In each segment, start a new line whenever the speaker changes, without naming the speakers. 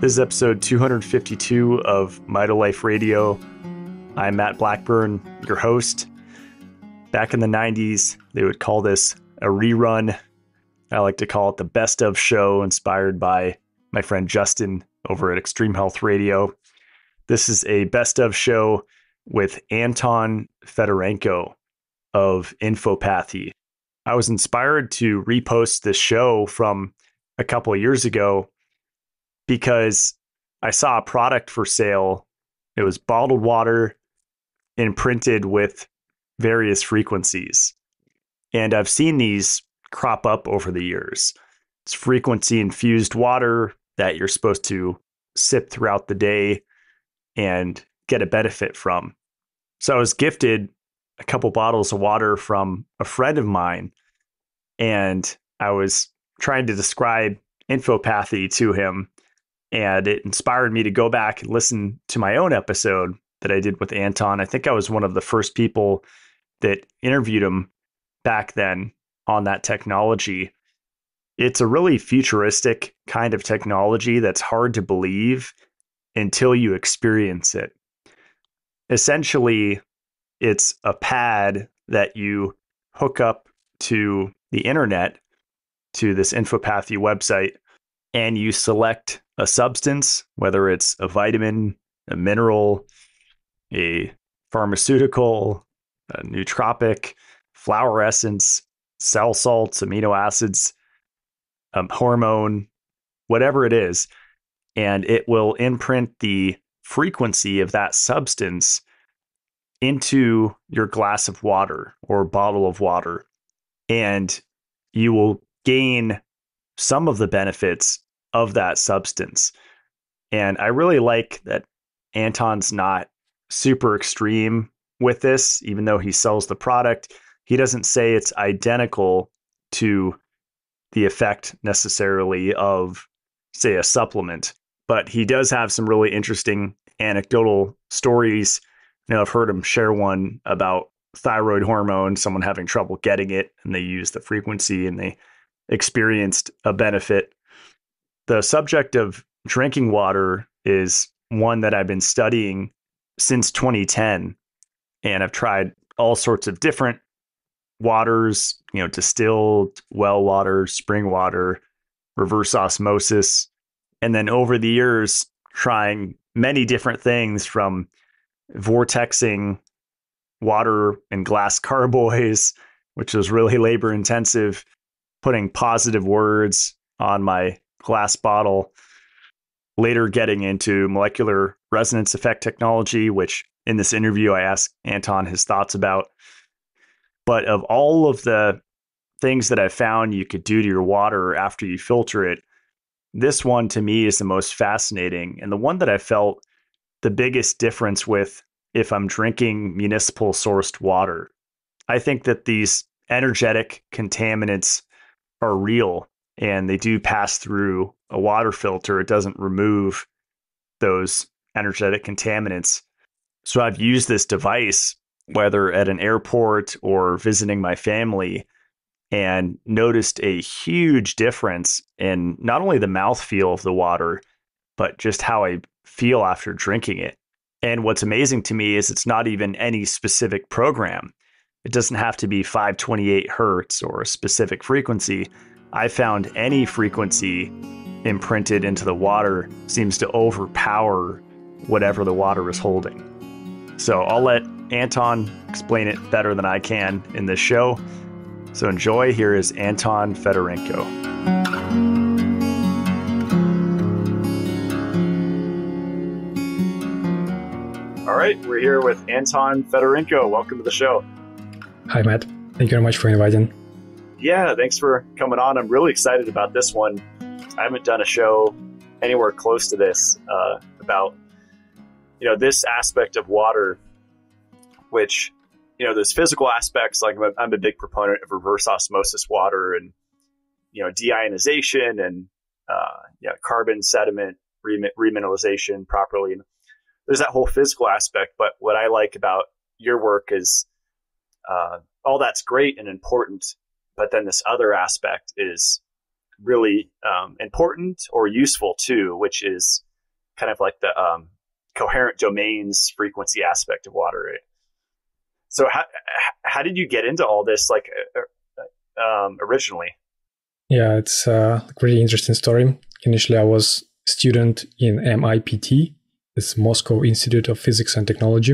This is episode 252 of Mitolife Radio. I'm Matt Blackburn, your host. Back in the 90s, they would call this a rerun. I like to call it the best of show, inspired by my friend Justin over at Extreme Health Radio. This is a best of show with Anton Fedorenko of Infopathy. I was inspired to repost this show from a couple of years ago because I saw a product for sale. It was bottled water imprinted with various frequencies. And I've seen these crop up over the years. It's frequency infused water that you're supposed to sip throughout the day and get a benefit from. So I was gifted a couple bottles of water from a friend of mine, and I was trying to describe infopathy to him. And it inspired me to go back and listen to my own episode that I did with Anton. I think I was one of the first people that interviewed him back then on that technology. It's a really futuristic kind of technology that's hard to believe until you experience it. Essentially, it's a pad that you hook up to the internet, to this infopathy website, and you select a substance, whether it's a vitamin, a mineral, a pharmaceutical, a nootropic, flower essence, cell salts, amino acids, hormone, whatever it is, and it will imprint the frequency of that substance into your glass of water or bottle of water. And you will gain some of the benefits of that substance. And I really like that Anton's not super extreme with this, even though he sells the product. He doesn't say it's identical to the effect necessarily of, say, a supplement, but he does have some really interesting anecdotal stories. You know, I've heard him share one about thyroid hormone, someone having trouble getting it, and they used the frequency and they experienced a benefit. The subject of drinking water is one that I've been studying since 2010, and I've tried all sorts of different waters, you know, distilled, well water, spring water, reverse osmosis, and then over the years trying many different things, from vortexing water in glass carboys, which was really labor intensive, putting positive words on my glass bottle, later getting into molecular resonance effect technology, which in this interview I asked Anton his thoughts about. But of all of the things that I found you could do to your water after you filter it, this one to me is the most fascinating, and the one that I felt the biggest difference with if I'm drinking municipal sourced water. I think that these energetic contaminants are real, and they do pass through a water filter. It doesn't remove those energetic contaminants. So I've used this device, whether at an airport or visiting my family, and noticed a huge difference in not only the mouthfeel of the water, but just how I feel after drinking it. And what's amazing to me is it's not even any specific program. It doesn't have to be 528 hertz or a specific frequency. I found any frequency imprinted into the water seems to overpower whatever the water is holding. So I'll let Anton explain it better than I can in this show. So enjoy. Here is Anton Fedorenko. All right, we're here with Anton Fedorenko. Welcome to the show.
Hi, Matt. Thank you very much for inviting.
Yeah, thanks for coming on. I'm really excited about this one. I haven't done a show anywhere close to this about, you know, this aspect of water, which, you know, there's physical aspects. Like I'm a big proponent of reverse osmosis water and, you know, deionization and carbon sediment remineralization properly. And there's that whole physical aspect. But what I like about your work is all that's great and important. But then this other aspect is really important or useful too, which is kind of like the coherent domains frequency aspect of water, right? So how did you get into all this, like originally?
Yeah, it's a really interesting story. Initially, I was a student in MIPT, it's Moscow Institute of Physics and Technology.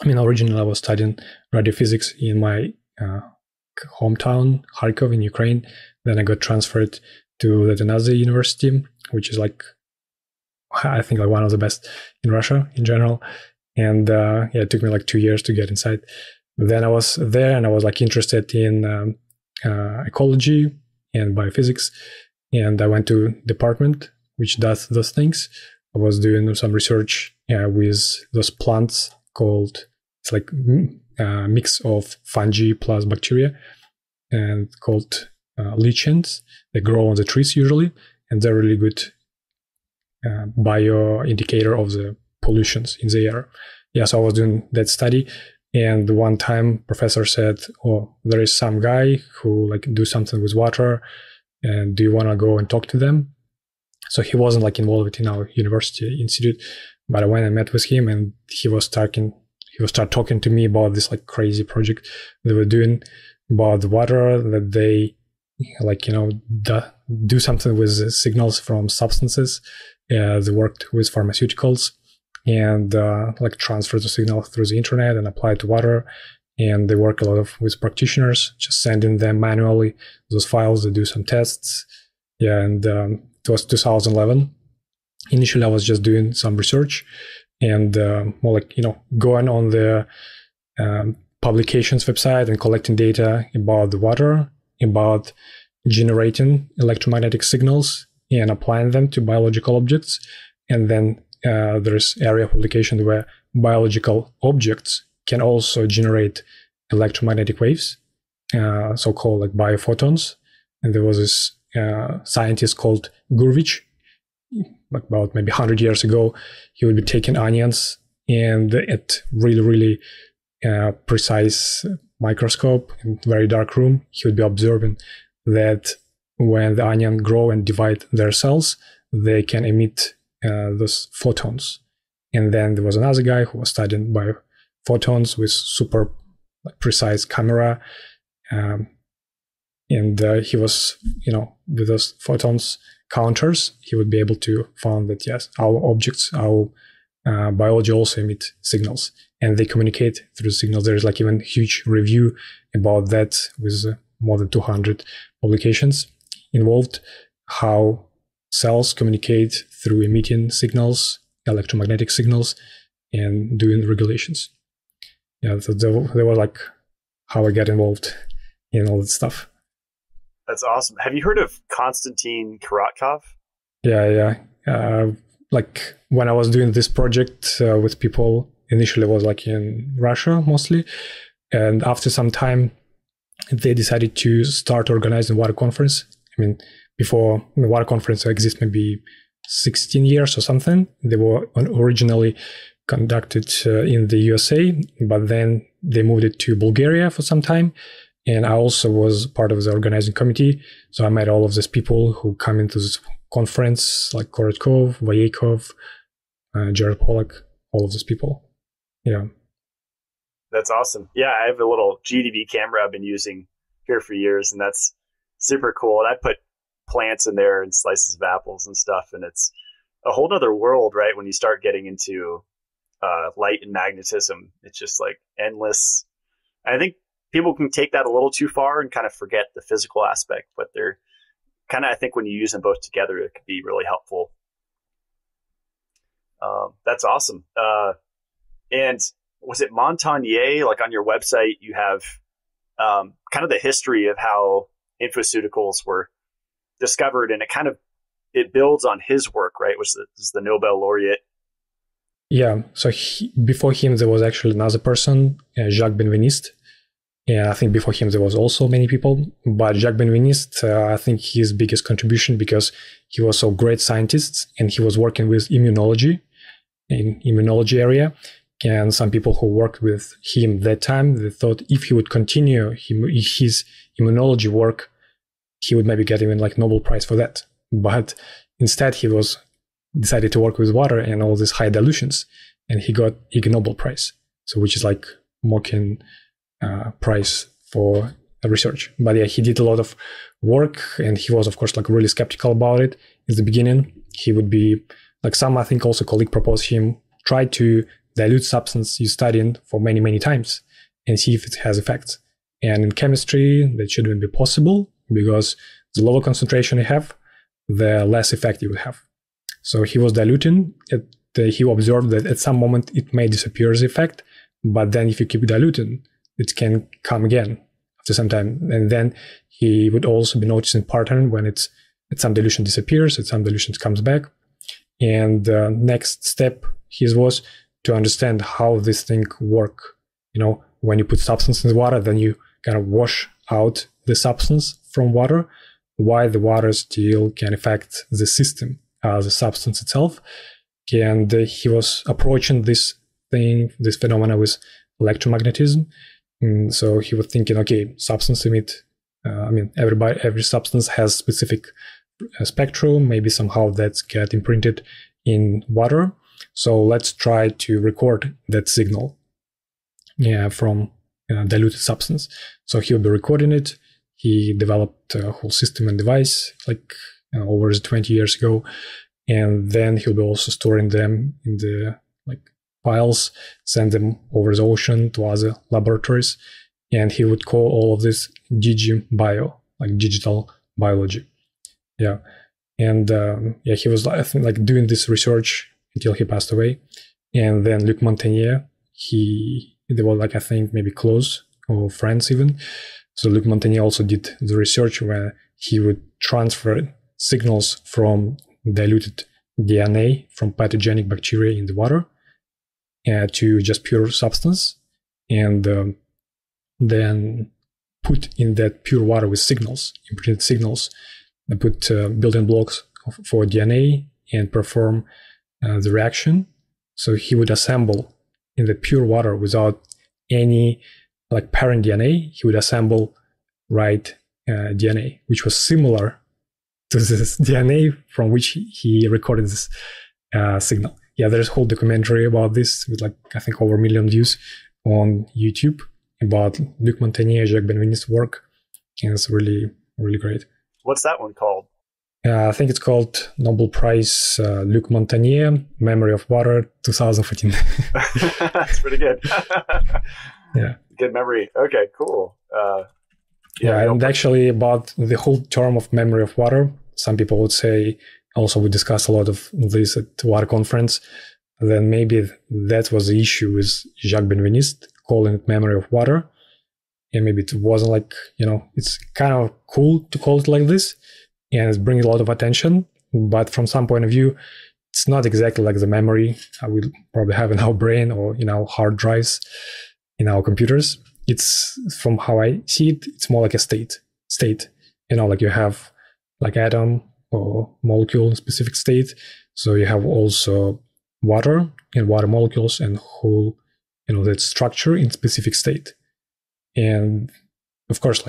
I mean, originally I was studying radiophysics in my hometown, Kharkov in Ukraine. Then I got transferred to another university, which is like, I think, like one of the best in Russia in general. And yeah, it took me like 2 years to get inside. But then I was there and I was like interested in ecology and biophysics. And I went to department which does those things. I was doing some research with those plants called, it's like a mix of fungi plus bacteria, and called lichens. They grow on the trees usually, and they're really good bio indicator of the pollutions in the air. Yeah, so I was doing that study, and one time professor said, "Oh, there is some guy who like do something with water, and do you want to go and talk to them?" So he wasn't like involved in our university institute, but I went and met with him, and he was talking to me about this like crazy project they were doing about the water, that they like, you know, do something with the signals from substances. They worked with pharmaceuticals and like transfer the signal through the internet and apply it to water. And they work a lot with practitioners, just sending them manually those files. They do some tests. Yeah, and it was 2011. Initially, I was just doing some research and more like, you know, going on the publications website and collecting data about the water, about generating electromagnetic signals and applying them to biological objects. And then there's area of publication where biological objects can also generate electromagnetic waves, so-called like biophotons. And there was this scientist called Gurvich, like about maybe 100 years ago. He would be taking onions and at really, really precise microscope in very dark room, he would be observing that when the onion grow and divide their cells, they can emit those photons. And then there was another guy who was studying biophotons with super precise camera. And he was, you know, with those photons counters, he would be able to find that, yes, our objects, our biology also emit signals, and they communicate through signals. There's like even huge review about that with more than 200 publications involved, how cells communicate through emitting signals, electromagnetic signals, and doing regulations. Yeah, so there was like how I got involved in all that stuff.
That's awesome. Have you heard of Constantine Korotkov?
Yeah. Like when I was doing this project with people, initially it was like in Russia mostly. And after some time, they decided to start organizing water conference. I mean, before the water conference exists maybe 16 years or something. They were originally conducted in the USA, but then they moved it to Bulgaria for some time. And I also was part of the organizing committee. So I met all of these people who come into this conference, like Korotkov, Vayekov, Jared Pollack, all of these people. Yeah.
That's awesome. Yeah, I have a little GDV camera I've been using here for years, and that's super cool. And I put plants in there and slices of apples and stuff, and it's a whole other world, right? When you start getting into light and magnetism, it's just like endless. I think people can take that a little too far and kind of forget the physical aspect, but they're kind of, I think when you use them both together, it could be really helpful. That's awesome. And was it Montagnier, like on your website, you have kind of the history of how infoceuticals were discovered, and it builds on his work, right? Which is the Nobel laureate.
Yeah. So before him, there was actually another person, Jacques Benveniste. And I think before him, there was also many people. But Jacques Benveniste, I think his biggest contribution, because he was a great scientist and he was working with immunology area. And some people who worked with him that time, they thought if he would continue his immunology work, he would maybe get even like Nobel Prize for that. But instead, he was decided to work with water and all these high dilutions, and he got Ig Nobel Prize, so which is like mocking prize for research. But yeah, he did a lot of work, and he was, of course, like really skeptical about it in the beginning. He would be like, some, I think, also colleague proposed him try to dilute substance you studying for many times and see if it has effects. And in chemistry, that shouldn't be possible, because the lower concentration you have, the less effect you will have. So he was diluting it. He observed that at some moment it may disappear as effect, but then if you keep diluting, it can come again after some time. And then he would also be noticing pattern when it's at some dilution disappears, at some dilution comes back. And the next step his was to understand how this thing work. You know, when you put substance in the water, then you kind of wash out the substance from water, why the water still can affect the system, the substance itself. And he was approaching this phenomena with electromagnetism. And so he was thinking, okay, substance emit, every substance has specific spectrum, maybe somehow that's get imprinted in water. So let's try to record that signal from diluted substance. So he'll be recording it. He developed a whole system and device over 20 years ago. And then he'll be also storing them in the files, send them over the ocean to other laboratories. And he would call all of this DigiBio, like digital biology. Yeah. And he was, I think, doing this research until he passed away. And then Luc Montagnier, they were I think maybe close or friends even. So Luc Montagnier also did the research where he would transfer signals from diluted DNA from pathogenic bacteria in the water to just pure substance, and then put in that pure water with signals, imprinted signals, and put building blocks for DNA and perform the reaction. So he would assemble in the pure water without any parent DNA, he would assemble right DNA, which was similar to this DNA from which he recorded this signal. Yeah, there's a whole documentary about this with I think over 1 million views on YouTube about Luc Montagnier, Jacques Benveniste work. And it's really, really great.
What's that one called?
I think it's called Nobel Prize Luc Montagnier, Memory of Water, 2014.
That's pretty good.
Yeah.
Good memory. Okay, cool.
And actually about the whole term of memory of water, some people would say, also we discussed a lot of this at water conference, then maybe that was the issue with Jacques Benveniste calling it memory of water. And maybe it wasn't it's kind of cool to call it like this, and it's bringing a lot of attention. But from some point of view, it's not exactly like the memory we probably have in our brain or in our hard drives in our computers. It's, from how I see it, it's more like a state. You have atom or molecule in specific state. So you have also water and water molecules and whole, that structure in specific state. And of course,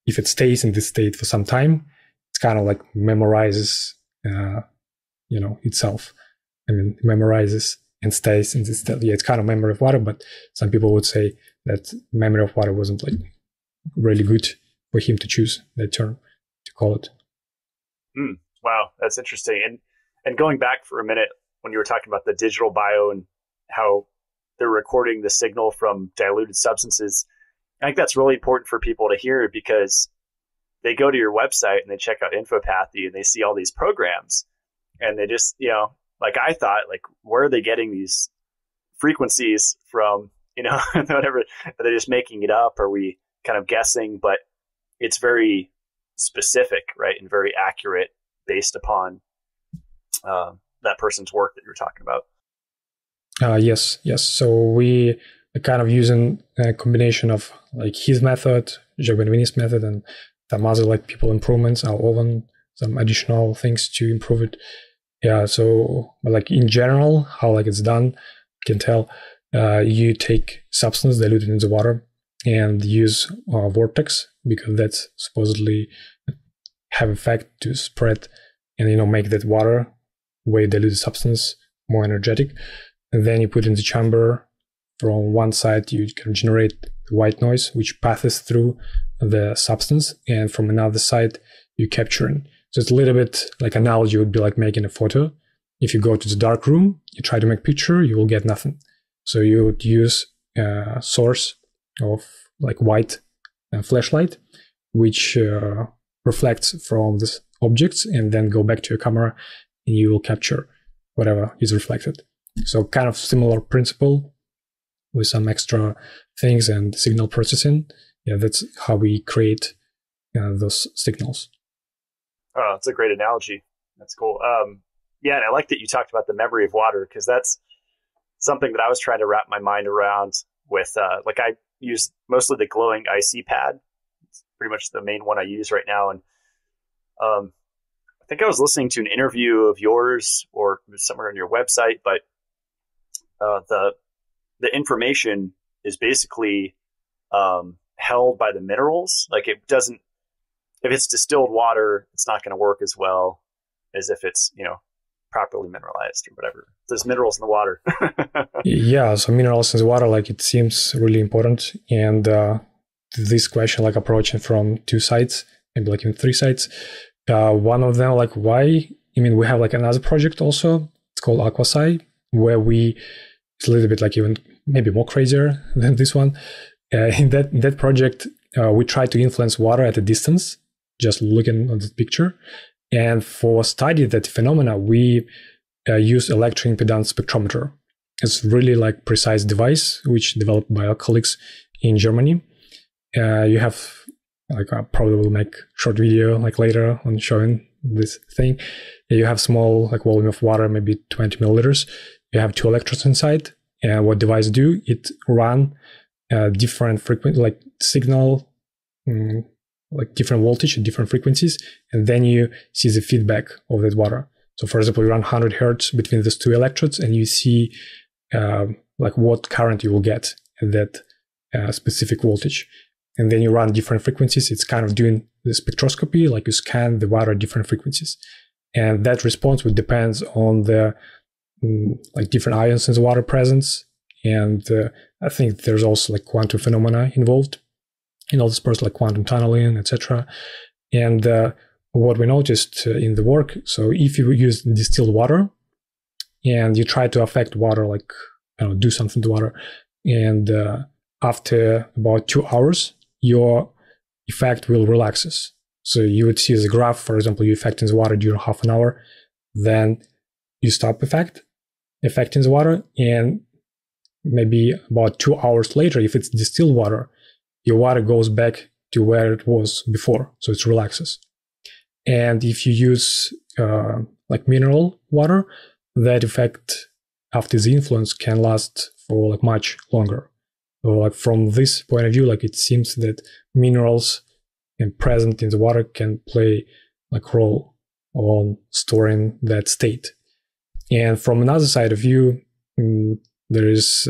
if it stays in this state for some time, it's kind of memorizes, itself. Memorizes and stays in this state. Yeah, it's kind of memory of water, but some people would say that memory of water wasn't really good for him to choose that term to call it.
Wow, that's interesting. And going back for a minute, when you were talking about the digital bio and how they're recording the signal from diluted substances, I think that's really important for people to hear, because they go to your website and they check out Infopathy and they see all these programs, and they just, I thought, where are they getting these frequencies from? Whatever, are they just making it up? Are we kind of guessing? But it's very specific, right? And very accurate based upon that person's work that you're talking about.
Yes. So we are kind of using a combination of his method, Jacques Benveniste's method, and some other people improvements, our oven, some additional things to improve it. Yeah. So in general, how it's done, you can tell. You take substance diluted in the water and use vortex, because that's supposedly have effect to spread and make that water way diluted substance, more energetic. And then you put in the chamber. From one side, you can generate white noise, which passes through the substance. And from another side, you capture it. So it's a little bit like analogy would be like making a photo. If you go to the dark room, you try to make a picture, you will get nothing. So you would use a source of like white flashlight, which reflects from these objects and then go back to your camera and you will capture whatever is reflected. So kind of similar principle with some extra things and signal processing. Yeah, that's how we create those signals.
Oh, that's a great analogy. That's cool. Yeah, and I like that you talked about the memory of water, because that's something that I was trying to wrap my mind around with, like I use mostly the glowing IC pad. It's pretty much the main one I use right now. And I think I was listening to an interview of yours or somewhere on your website, but the information is basically held by the minerals. Like it doesn't, if it's distilled water, it's not going to work as well as if it's, properly mineralized or whatever. There's minerals in the water.
Yeah, so minerals in the water, like it seems really important. And this question, like approaching from two sides, maybe like even three sides. One of them, like why? We have like another project also. It's called Aquasci, where it's a little bit like even maybe more crazier than this one. In that project, we try to influence water at a distance, just looking at the picture. And for study that phenomena, we use electroimpedance spectrometer. It's really like precise device, which developed by our colleagues in Germany. You have like I probably will make short video like later on showing this thing. You have small like volume of water, maybe 20 milliliters. You have two electrodes inside. And what device do? It run different frequency, like signal, like different voltage at different frequencies, and then you see the feedback of that water. So for example, you run 100 hertz between these two electrodes and you see like what current you will get at that specific voltage. And then you run different frequencies. It's kind of doing the spectroscopy, like you scan the water at different frequencies. And that response would depend on the like different ions in the water presence. And I think there's also like quantum phenomena involved in all this process, like quantum tunneling, etc. And what we noticed in the work, so if you use distilled water and you try to affect water, like do something to water, and after about 2 hours, your effect will relaxes. So you would see the graph, for example, you affecting the water during half an hour, then you stop affecting the water, and maybe about 2 hours later, if it's distilled water, your water goes back to where it was before, so it relaxes. And if you use like mineral water, that effect after the influence can last for like much longer. So like from this point of view, like it seems that minerals present in the water can play like role on storing that state. And from another side of view, there is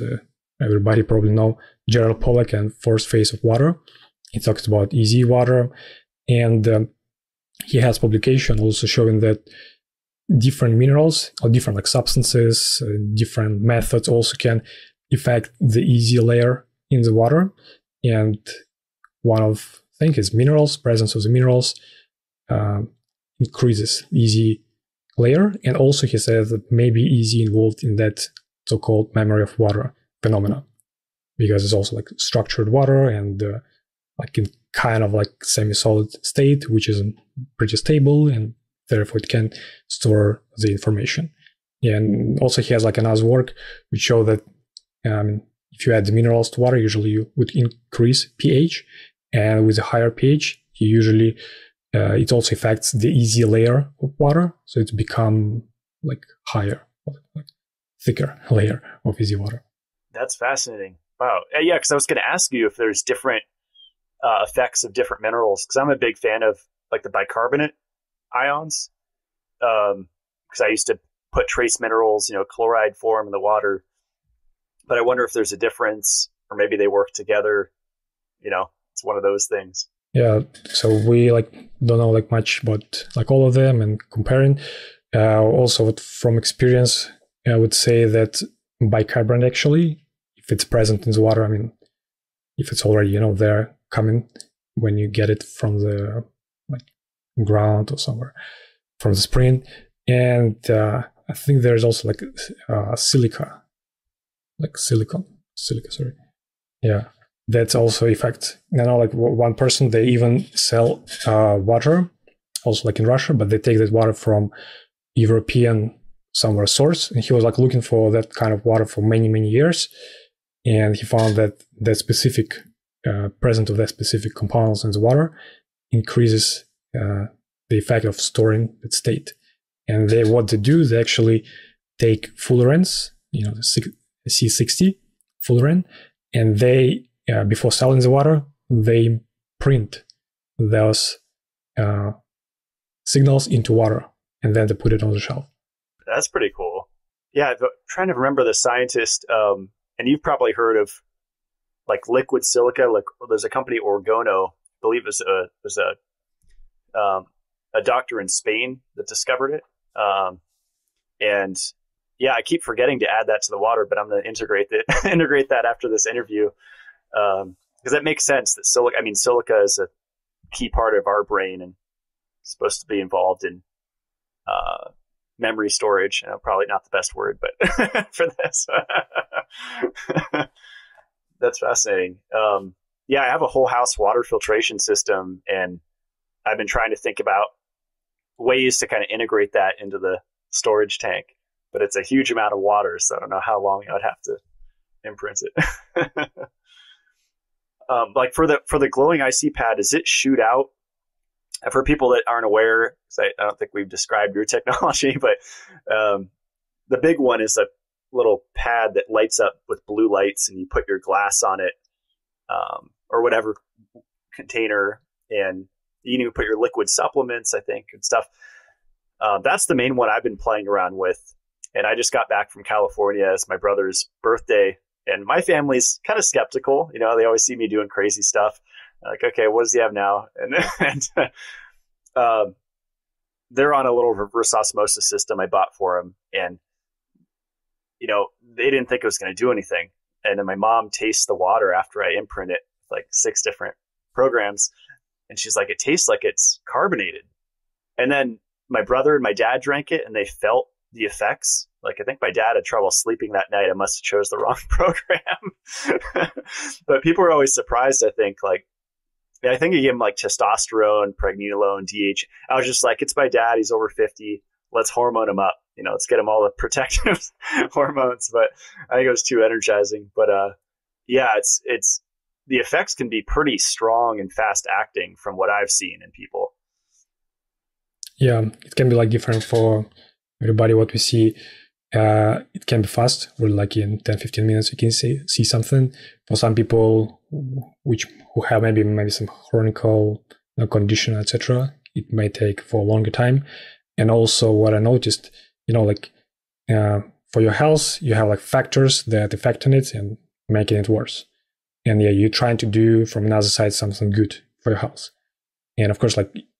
everybody probably know Gerald Pollack and Fourth Phase of Water. He talks about easy water, and he has publication also showing that different minerals or different like substances, different methods also can affect the easy layer in the water. And one of I think is minerals, presence of the minerals increases easy layer. And also he says that maybe easy involved in that so-called memory of water phenomena, because it's also like structured water and like in kind of like semi-solid state, which is pretty stable, and therefore it can store the information. And also he has like another work which show that if you add the minerals to water, usually you would increase pH, and with a higher pH, you usually it also affects the easy layer of water, so it's become like higher, like thicker layer of easy water.
That's fascinating. Wow. Yeah, because I was going to ask you if there's different effects of different minerals, because I'm a big fan of like the bicarbonate ions, because I used to put trace minerals, chloride form in the water. But I wonder if there's a difference, or maybe they work together. It's one of those things.
Yeah. So we like don't know like much about like all of them and comparing. Also, from experience, I would say that bicarbonate, actually, if it's present in the water, I mean, if it's already, there coming when you get it from the ground or somewhere, from the spring. And I think there's also silica, silica, sorry. Yeah, that's also effect. One person, they even sell water, also in Russia, but they take that water from European somewhere source. And he was looking for that kind of water for many, many years. And he found that that specific presence of that specific compounds in the water increases the effect of storing that state. And what they do, they actually take fullerenes, the C60 fulleren, and they, before selling the water, they print those signals into water, and then they put it on the shelf.
That's pretty cool. Yeah, I'm trying to remember the scientist, and you've probably heard of liquid silica. There's a company, Orgono, I believe it was a doctor in Spain that discovered it. And yeah, I keep forgetting to add that to the water, but I'm going to integrate that after this interview. Because that makes sense that silica is a key part of our brain and supposed to be involved in memory storage. Probably not the best word, but for this, that's fascinating. Yeah, I have a whole house water filtration system, and I've been trying to think about ways to kind of integrate that into the storage tank, but it's a huge amount of water, so I don't know how long I would have to imprint it. For the glowing IC pad, does it shoot out? For people that aren't aware, I don't think we've described your technology, but the big one is a little pad that lights up with blue lights, and you put your glass on it, or whatever container, and you can even put your liquid supplements, I think, and stuff. That's the main one I've been playing around with. And I just got back from California. It's my brother's birthday, and my family's kind of skeptical. They always see me doing crazy stuff. Okay, what does he have now? And they're on a little reverse osmosis system I bought for him, and they didn't think it was going to do anything. And then my mom tastes the water after I imprint it, 6 different programs, and she's like, "It tastes like it's carbonated." And then my brother and my dad drank it, and they felt the effects. I think my dad had trouble sleeping that night. I must have chose the wrong program. But people are always surprised, I think. I think you give him testosterone, pregnenolone, DH. I was just like, it's my dad. He's over 50. Let's hormone him up. Let's get him all the protective hormones. But I think it was too energizing. But yeah, it's the effects can be pretty strong and fast acting from what I've seen in people.
Yeah, it can be different for everybody. What we see, it can be fast, where in 10-15 minutes you can see something. For some people who have maybe some chronic condition, etc., it may take for a longer time. And also what I noticed, for your health, you have factors that affect it and making it worse. And yeah, you're trying to do from another side something good for your health. And of course,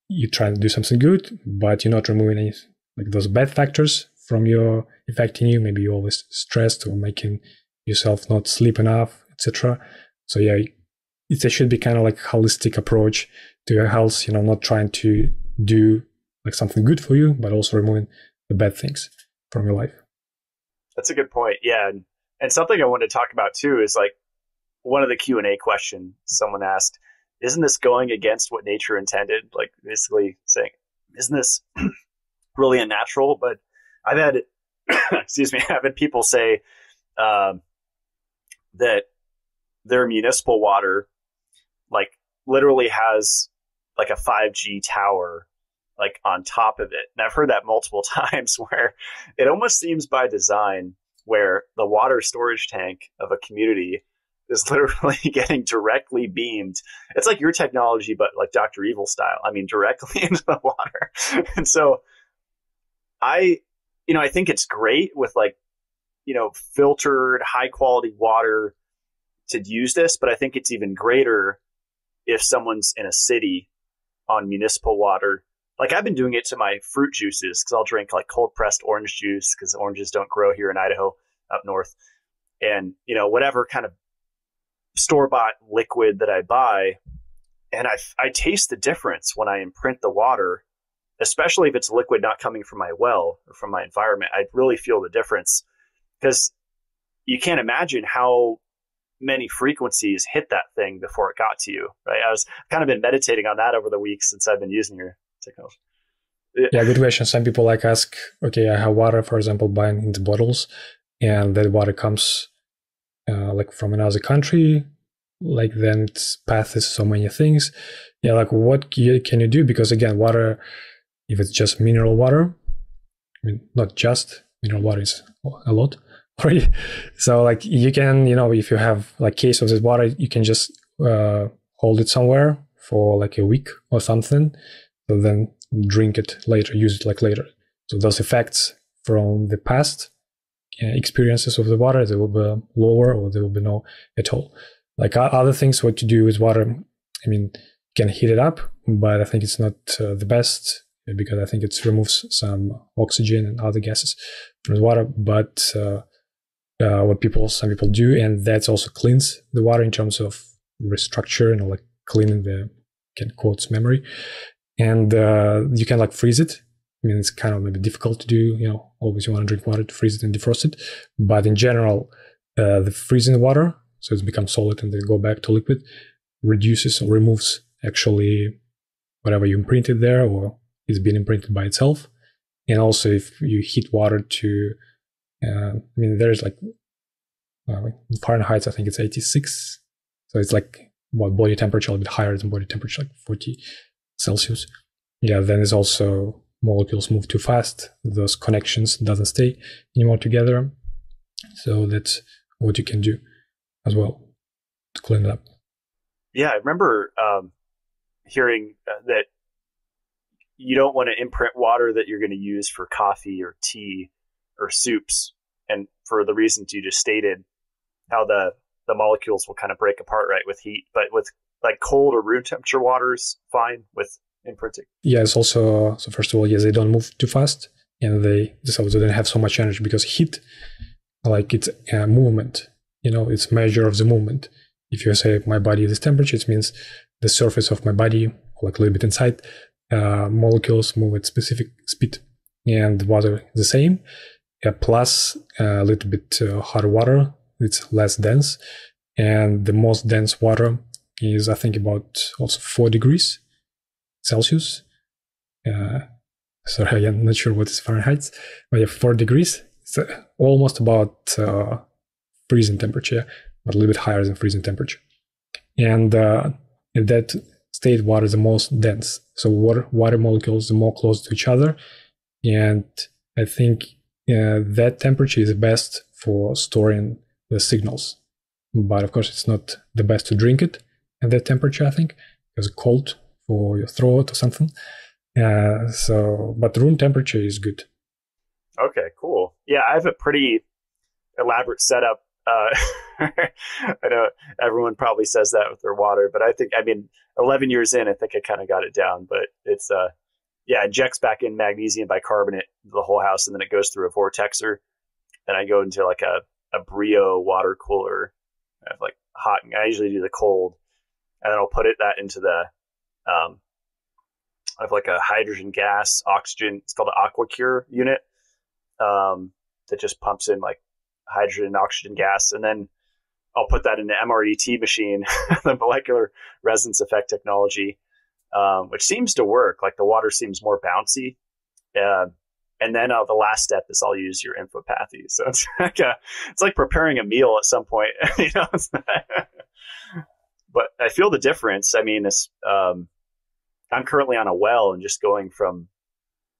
you're trying to do something good, but you're not removing any those bad factors from your affecting you. Maybe you're always stressed or making yourself not sleep enough, etc. So yeah, it should be kind of holistic approach to your health. Not trying to do something good for you, but also removing the bad things from your life.
That's a good point. Yeah, and something I wanted to talk about too is one of the Q&A questions someone asked, isn't this going against what nature intended? Basically saying, isn't this really unnatural? But I've had, I've had people say that their municipal water, literally has a 5G tower, on top of it. And I've heard that multiple times, where it almost seems by design, where the water storage tank of a community is literally getting directly beamed. It's like your technology, but Dr. Evil style. I mean, directly into the water. And so I think it's great with filtered high quality water to use this, but I think it's even greater if someone's in a city on municipal water like I've been doing it to my fruit juices because I'll drink like cold pressed orange juice because oranges don't grow here in Idaho up north. And, whatever kind of store bought liquid that I buy, and I taste the difference when I imprint the water, especially if it's liquid not coming from my well or from my environment. I really feel the difference because you can't imagine how many frequencies hit that thing before it got to you, right? I was kind of been meditating on that over the weeks since I've been using your technology.
Yeah, good question. Some people ask, okay, I have water, for example, buying into bottles, and that water comes from another country, then its path is so many things. Yeah, what can you do? Because again, water, if it's just mineral water, not just mineral water is a lot already. So you can, if you have case of this water, you can just hold it somewhere for a week or something, so then drink it later, use it later. So those effects from the past experiences of the water, they will be lower or there will be no at all. Other things, what to do with water, you can heat it up, but I think it's not the best because I think it removes some oxygen and other gases from the water. But what some people do, and that's also cleans the water in terms of restructure and cleaning the quotes memory. And you can freeze it. It's kind of maybe difficult to do, always you want to drink water to freeze it and defrost it. But in general, the freezing the water, so it becomes solid and then go back to liquid, reduces or removes actually whatever you imprinted there or it's been imprinted by itself. And also if you heat water to, there's Fahrenheit, I think it's 86. So it's body temperature, a little bit higher than body temperature, 40 Celsius. Yeah, then there's also molecules move too fast. Those connections doesn't stay anymore together. So that's what you can do as well to clean it up.
Yeah, I remember hearing that you don't want to imprint water that you're going to use for coffee or tea or soups. And for the reasons you just stated, how the molecules will kind of break apart, right, with heat. But with cold or room temperature waters, fine with imprinting.
Yeah, it's also, so first of all, yes, they don't move too fast and they don't have so much energy because heat, it's a movement, it's measure of the movement. If you say my body is this temperature, it means the surface of my body, a little bit inside, molecules move at specific speed. And water the same, plus a little bit hotter water, it's less dense. And the most dense water is, I think, about also 4 degrees Celsius. Sorry, I'm not sure what is Fahrenheit, but yeah, 4 degrees. It's almost about freezing temperature, but a little bit higher than freezing temperature. And in that state, water is the most dense. So water molecules are more close to each other. And I think that temperature is best for storing the signals. But of course, it's not the best to drink it at that temperature, I think, because it's cold for your throat or something. But room temperature is good.
Okay, cool. Yeah, I have a pretty elaborate setup. I know everyone probably says that with their water, but I think, 11 years in, I think I kind of got it down. But it's, it injects back in magnesium bicarbonate into the whole house, and then it goes through a vortexer. Then I go into a Brio water cooler. I have hot, and I usually do the cold, and then I'll put that into the I have a hydrogen gas oxygen. It's called the AquaCure unit that just pumps in hydrogen and oxygen gas, and then I'll put that in the MRET machine, the molecular resonance effect technology, which seems to work. The water seems more bouncy, and then the last step is I'll use your infopathy. So it's like preparing a meal at some point, But I feel the difference. I'm currently on a well, and just going from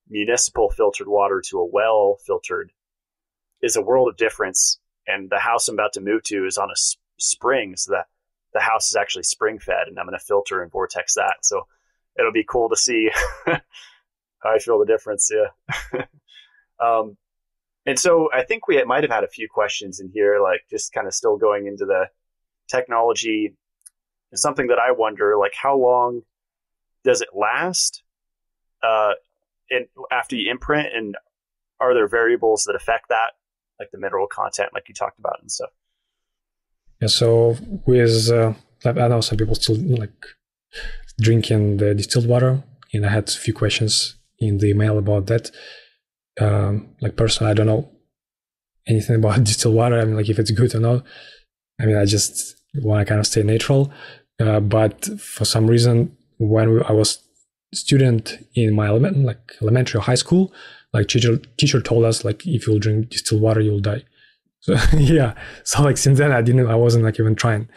municipal filtered water to a well filtered is a world of difference. And the house I'm about to move to is on a spring, so that the house is actually spring fed, and I'm going to filter and vortex that. So it'll be cool to see how I feel the difference. Yeah. And so I think we might have had a few questions in here, just kind of still going into the technology. Something that I wonder, how long does it last? after you imprint, and are there variables that affect that, like the mineral content, like you talked about and stuff?
Yeah, so with I know some people still like drinking the distilled water, and I had a few questions in the email about that. Like personally, I don't know anything about distilled water. I mean, like if it's good or not. I mean, I just want to kind of stay neutral. But for some reason, when I was student in my elementary or high school, like teacher told us like if you'll drink distilled water, you'll die. So yeah, so like since then I wasn't like even trying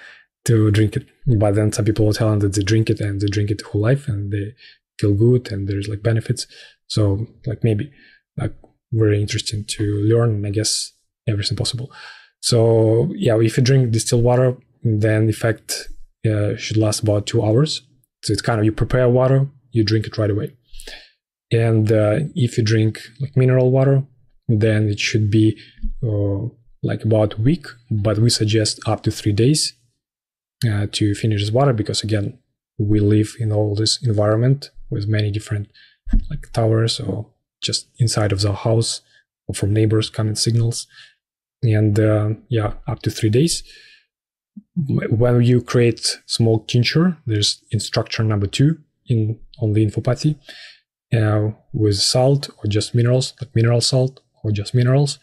to drink it. But then some people were telling that they drink it and they drink it the whole life and they feel good and there's like benefits. So like maybe like very interesting to learn, and I guess everything possible. So yeah, if you drink distilled water, then the effect should last about 2 hours. So it's kind of you prepare water, you drink it right away. And if you drink like mineral water, then it should be like about a week, but we suggest up to 3 days to finish this water, because again, we live in all this environment with many different like towers or just inside of the house or from neighbors coming signals. And yeah, up to 3 days. When you create small tincture, there's instruction number 2 on the Infopathy with salt or just minerals, like mineral salt or just minerals.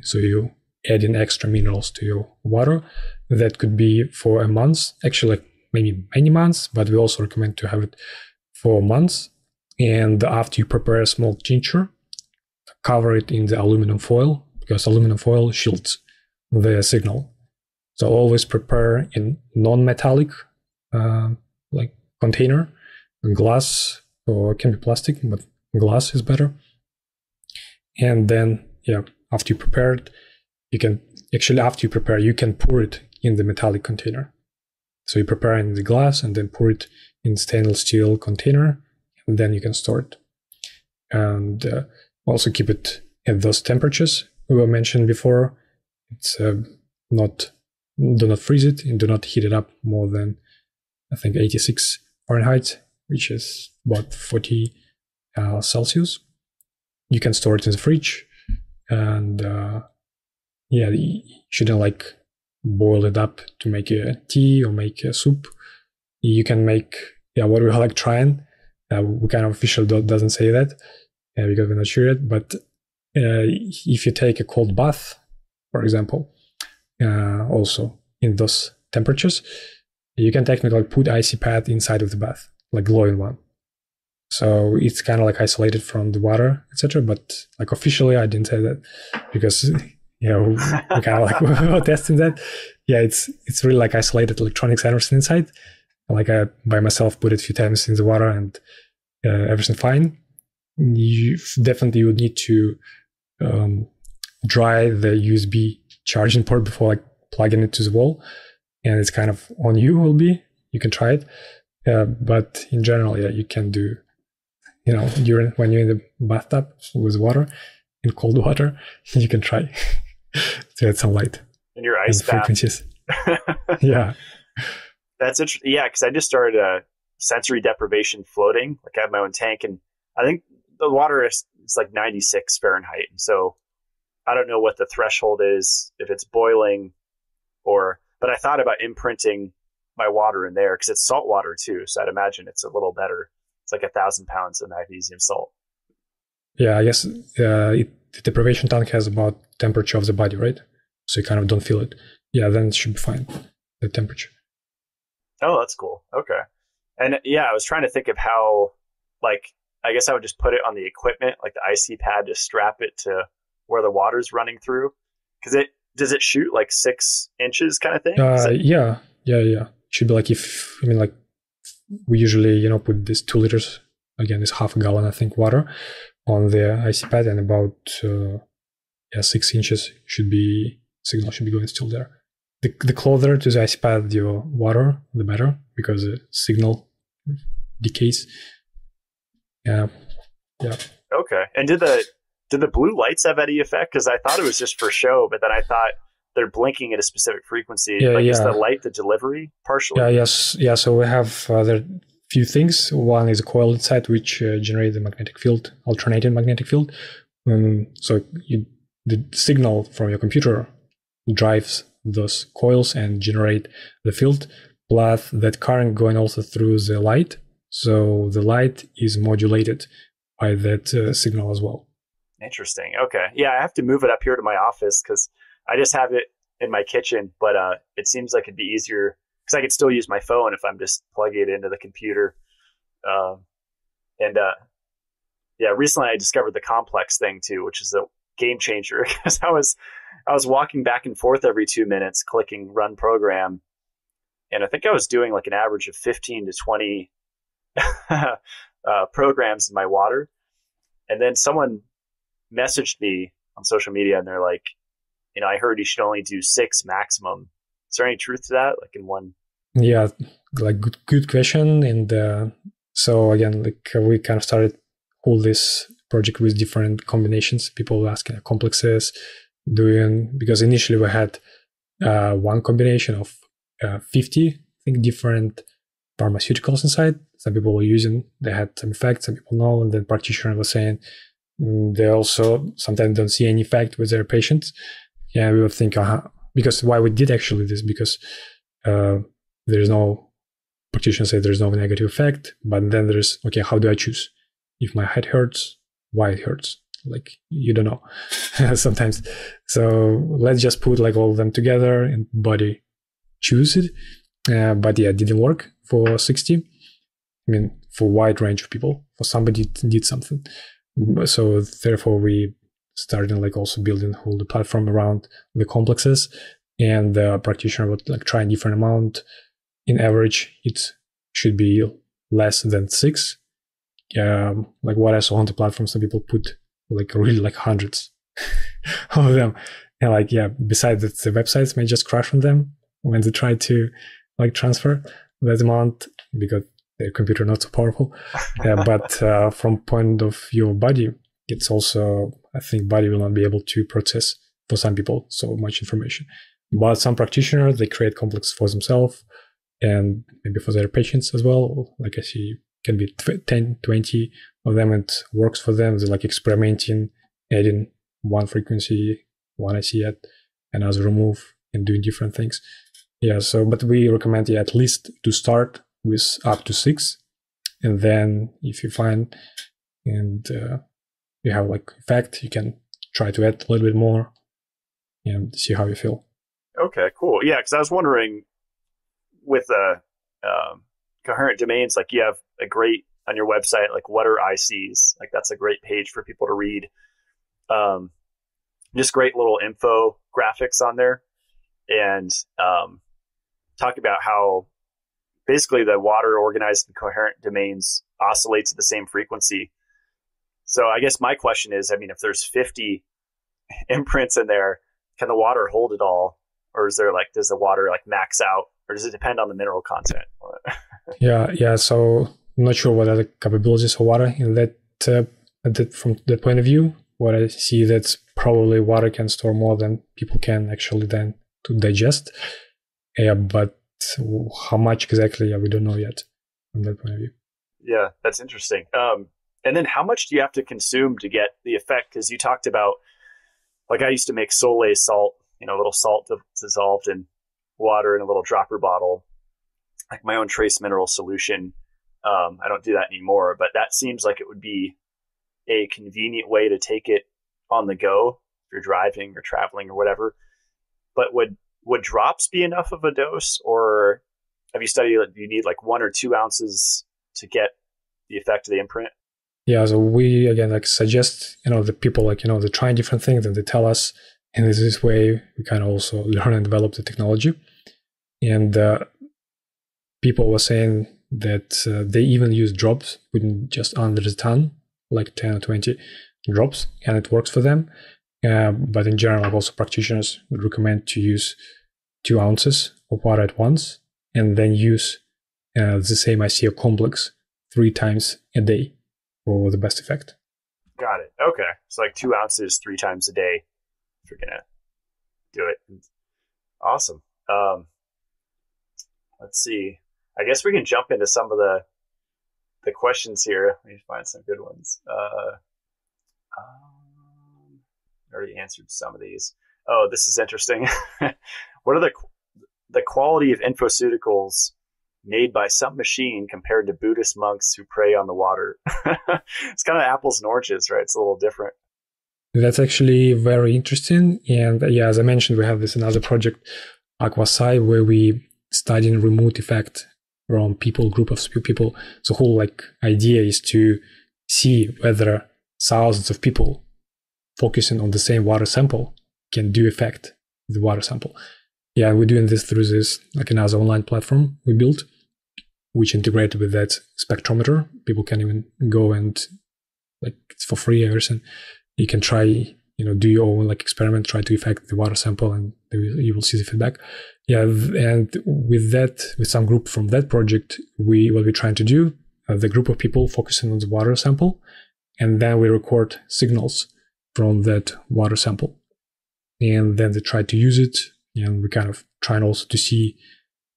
So you add in extra minerals to your water. That could be for a month, actually like maybe many months, but we also recommend to have it for months. And after you prepare a small tincture, cover it in the aluminum foil, because aluminum foil shields the signal. So always prepare in non-metallic like container, glass, or it can be plastic, but glass is better. And then, yeah, after you prepare it, you can pour it in the metallic container. So you prepare in the glass and then pour it in stainless steel container, and then you can store it. And also keep it at those temperatures we were mentioned before. It's do not freeze it and do not heat it up more than, I think, 86 Fahrenheit, which is about 40 Celsius. You can store it in the fridge, and yeah, you shouldn't like boil it up to make a tea or make a soup. You can make, what we like trying. We kind of officially doesn't say that because we're not sure yet, but if you take a cold bath, for example, also in those temperatures, you can technically put icy pad inside of the bath, like glowing one. So it's kind of like isolated from the water, etc. But like officially, I didn't say that because we kind of like were testing that. Yeah, it's really like isolated electronics and everything inside. Like I by myself put it a few times in the water and everything fine. You definitely would need to dry the USB charging port before like plugging it to the wall, and it's kind of on you. You can try it, but in general, you can do, when you're in the bathtub with water, in cold water, you can try to add some light
in your ice bath
frequencies. Yeah,
that's interesting. Yeah, because I just started sensory deprivation floating. Like I have my own tank, and I think the water is like 96 Fahrenheit, and so I don't know what the threshold is, if it's boiling but I thought about imprinting my water in there because it's salt water too. So I'd imagine it's a little better. It's like 1,000 pounds of magnesium salt.
Yeah, I guess the deprivation tank has about temperature of the body, right? So you kind of don't feel it. Yeah, then it should be fine, the temperature.
Oh, that's cool. Okay. And yeah, I was trying to think of how, like, I guess I would just put it on the equipment, like the IC pad, to strap it to where the water's running through. Because does it shoot like 6 inches kind of thing?
Yeah. It should be like we usually, put this 2 liters, again, this half a gallon, I think, water on the IC pad, and about 6 inches signal should be going still there. The closer to the IC pad your water, the better, because the signal decays. Yeah.
Okay. And did the blue lights have any effect? Because I thought it was just for show, but then I thought they're blinking at a specific frequency. Is the light the delivery partially?
Yeah. So we have few things. One is a coil inside which generates the magnetic field, alternating magnetic field. So the signal from your computer drives those coils and generate the field, plus that current going also through the light. So the light is modulated by that signal as well.
Interesting. Okay. Yeah, I have to move it up here to my office because I just have it in my kitchen, but it seems like it'd be easier because I could still use my phone if I'm just plugging it into the computer. Yeah, recently I discovered the complex thing too, which is a game changer because I was walking back and forth every 2 minutes clicking run program. And I think I was doing like an average of 15 to 20 programs in my water. And then someone messaged me on social media and they're like, I heard you should only do 6 maximum. Is there any truth to that? Like in one?
Yeah, like good question. And so again, like we kind of started all this project with different combinations. People asking complexes, because initially we had one combination of 50, I think, different pharmaceuticals inside. Some people were using, they had some effects, some people know, and then practitioner was saying they also sometimes don't see any effect with their patients. Yeah, we would think, because why we did actually this, because there's no, practitioner say there's no negative effect, but then there's, okay, how do I choose? If my head hurts, why it hurts? Like, you don't know sometimes. So let's just put like all of them together and body choose it. But yeah, it didn't work for 60. I mean, for a wide range of people, for somebody did something. So therefore we started like also building whole the platform around the complexes, and the practitioner would like try a different amount. In average, it should be less than 6. Like what I saw on the platform, some people put like really like hundreds of them. And like, yeah, besides that, the websites may just crash on them when they try to like transfer that amount because their computer not so powerful. But from point of view of body, it's also, I think body will not be able to process for some people so much information. But some practitioners, they create complexes for themselves and maybe for their patients as well. Like I see, can be 10, 20 of them, and it works for them. They're like experimenting, adding one frequency, one IC at, another remove, and doing different things. Yeah, so, but we recommend at least to start with up to 6. And then if you find and you have like effect, you can try to add a little bit more and see how you feel.
Okay, cool. Yeah, because I was wondering with coherent domains, like you have a great on your website, like what are ICs? Like that's a great page for people to read. Just great little info graphics on there, and talk about how basically the water organized in coherent domains oscillates at the same frequency. So I guess my question is, I mean, if there's 50 imprints in there, can the water hold it all? Or is there like, does the water like max out? Or does it depend on the mineral content?
Yeah. So I'm not sure what are the capabilities of water in that, from that point of view. What I see, that's probably water can store more than people can actually then to digest. Yeah, but how much exactly, we don't know yet from that point of view.
Yeah, that's interesting. And then how much do you have to consume to get the effect? Because you talked about, like I used to make Soleil salt, a little salt dissolved in water in a little dropper bottle, like my own trace mineral solution. I don't do that anymore, but that seems like it would be a convenient way to take it on the go if you're driving or traveling or whatever. But would drops be enough of a dose, or have you studied that you need like 1 or 2 ounces to get the effect of the imprint?
Yeah, so we again like suggest the people like they're trying different things and they tell us, and this way we kind of also learn and develop the technology. And people were saying that they even use drops within just under the ton, like 10 or 20 drops, and it works for them. But in general, also practitioners would recommend to use 2 ounces of water at once, and then use the same ICO complex 3 times a day for the best effect.
Got it. Okay. So like 2 ounces 3 times a day if you're going to do it. Awesome. Let's see. I guess we can jump into some of the the questions here. Let me find some good ones. Already answered some of these. Oh, this is interesting. What are the quality of infoceuticals made by some machine compared to Buddhist monks who pray on the water? It's kind of apples and oranges, right? It's a little different.
That's actually very interesting. And yeah, as I mentioned, we have this another project, Aquasci, where we study remote effect from group of people. The whole idea is to see whether thousands of people focusing on the same water sample can do effect the water sample. Yeah, we're doing this through this another online platform we built, which integrated with that spectrometer. People can even go and it's for free, everything. You can try, do your own experiment, try to affect the water sample, and you will see the feedback. Yeah, and with some group from that project, what we're trying to do, the group of people focusing on the water sample, and then we record signals from that water sample. And then they try to use it, and we kind of trying also to see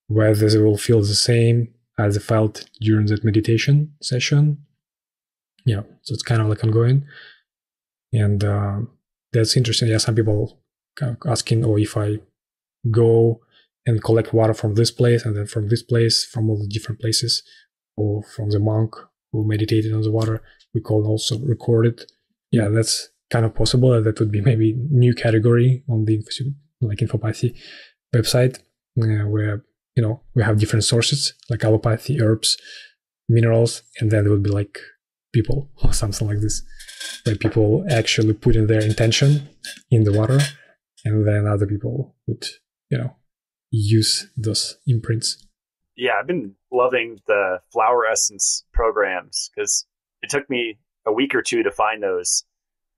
whether they will feel the same as they felt during that meditation session. Yeah, so it's kind of ongoing. And that's interesting. Yeah, some people kind of asking, if I go and collect water from this place and then from this place, from all the different places, or from the monk who meditated on the water, we can also record it. Yeah, that's kind of possible. That would be maybe new category on the infopathy website, where we have different sources like allopathy, herbs, minerals, and then it would be people or something like this, where people actually put in their intention in the water, and then other people would use those imprints.
Yeah, I've been loving the flower essence programs because it took me a week or two to find those.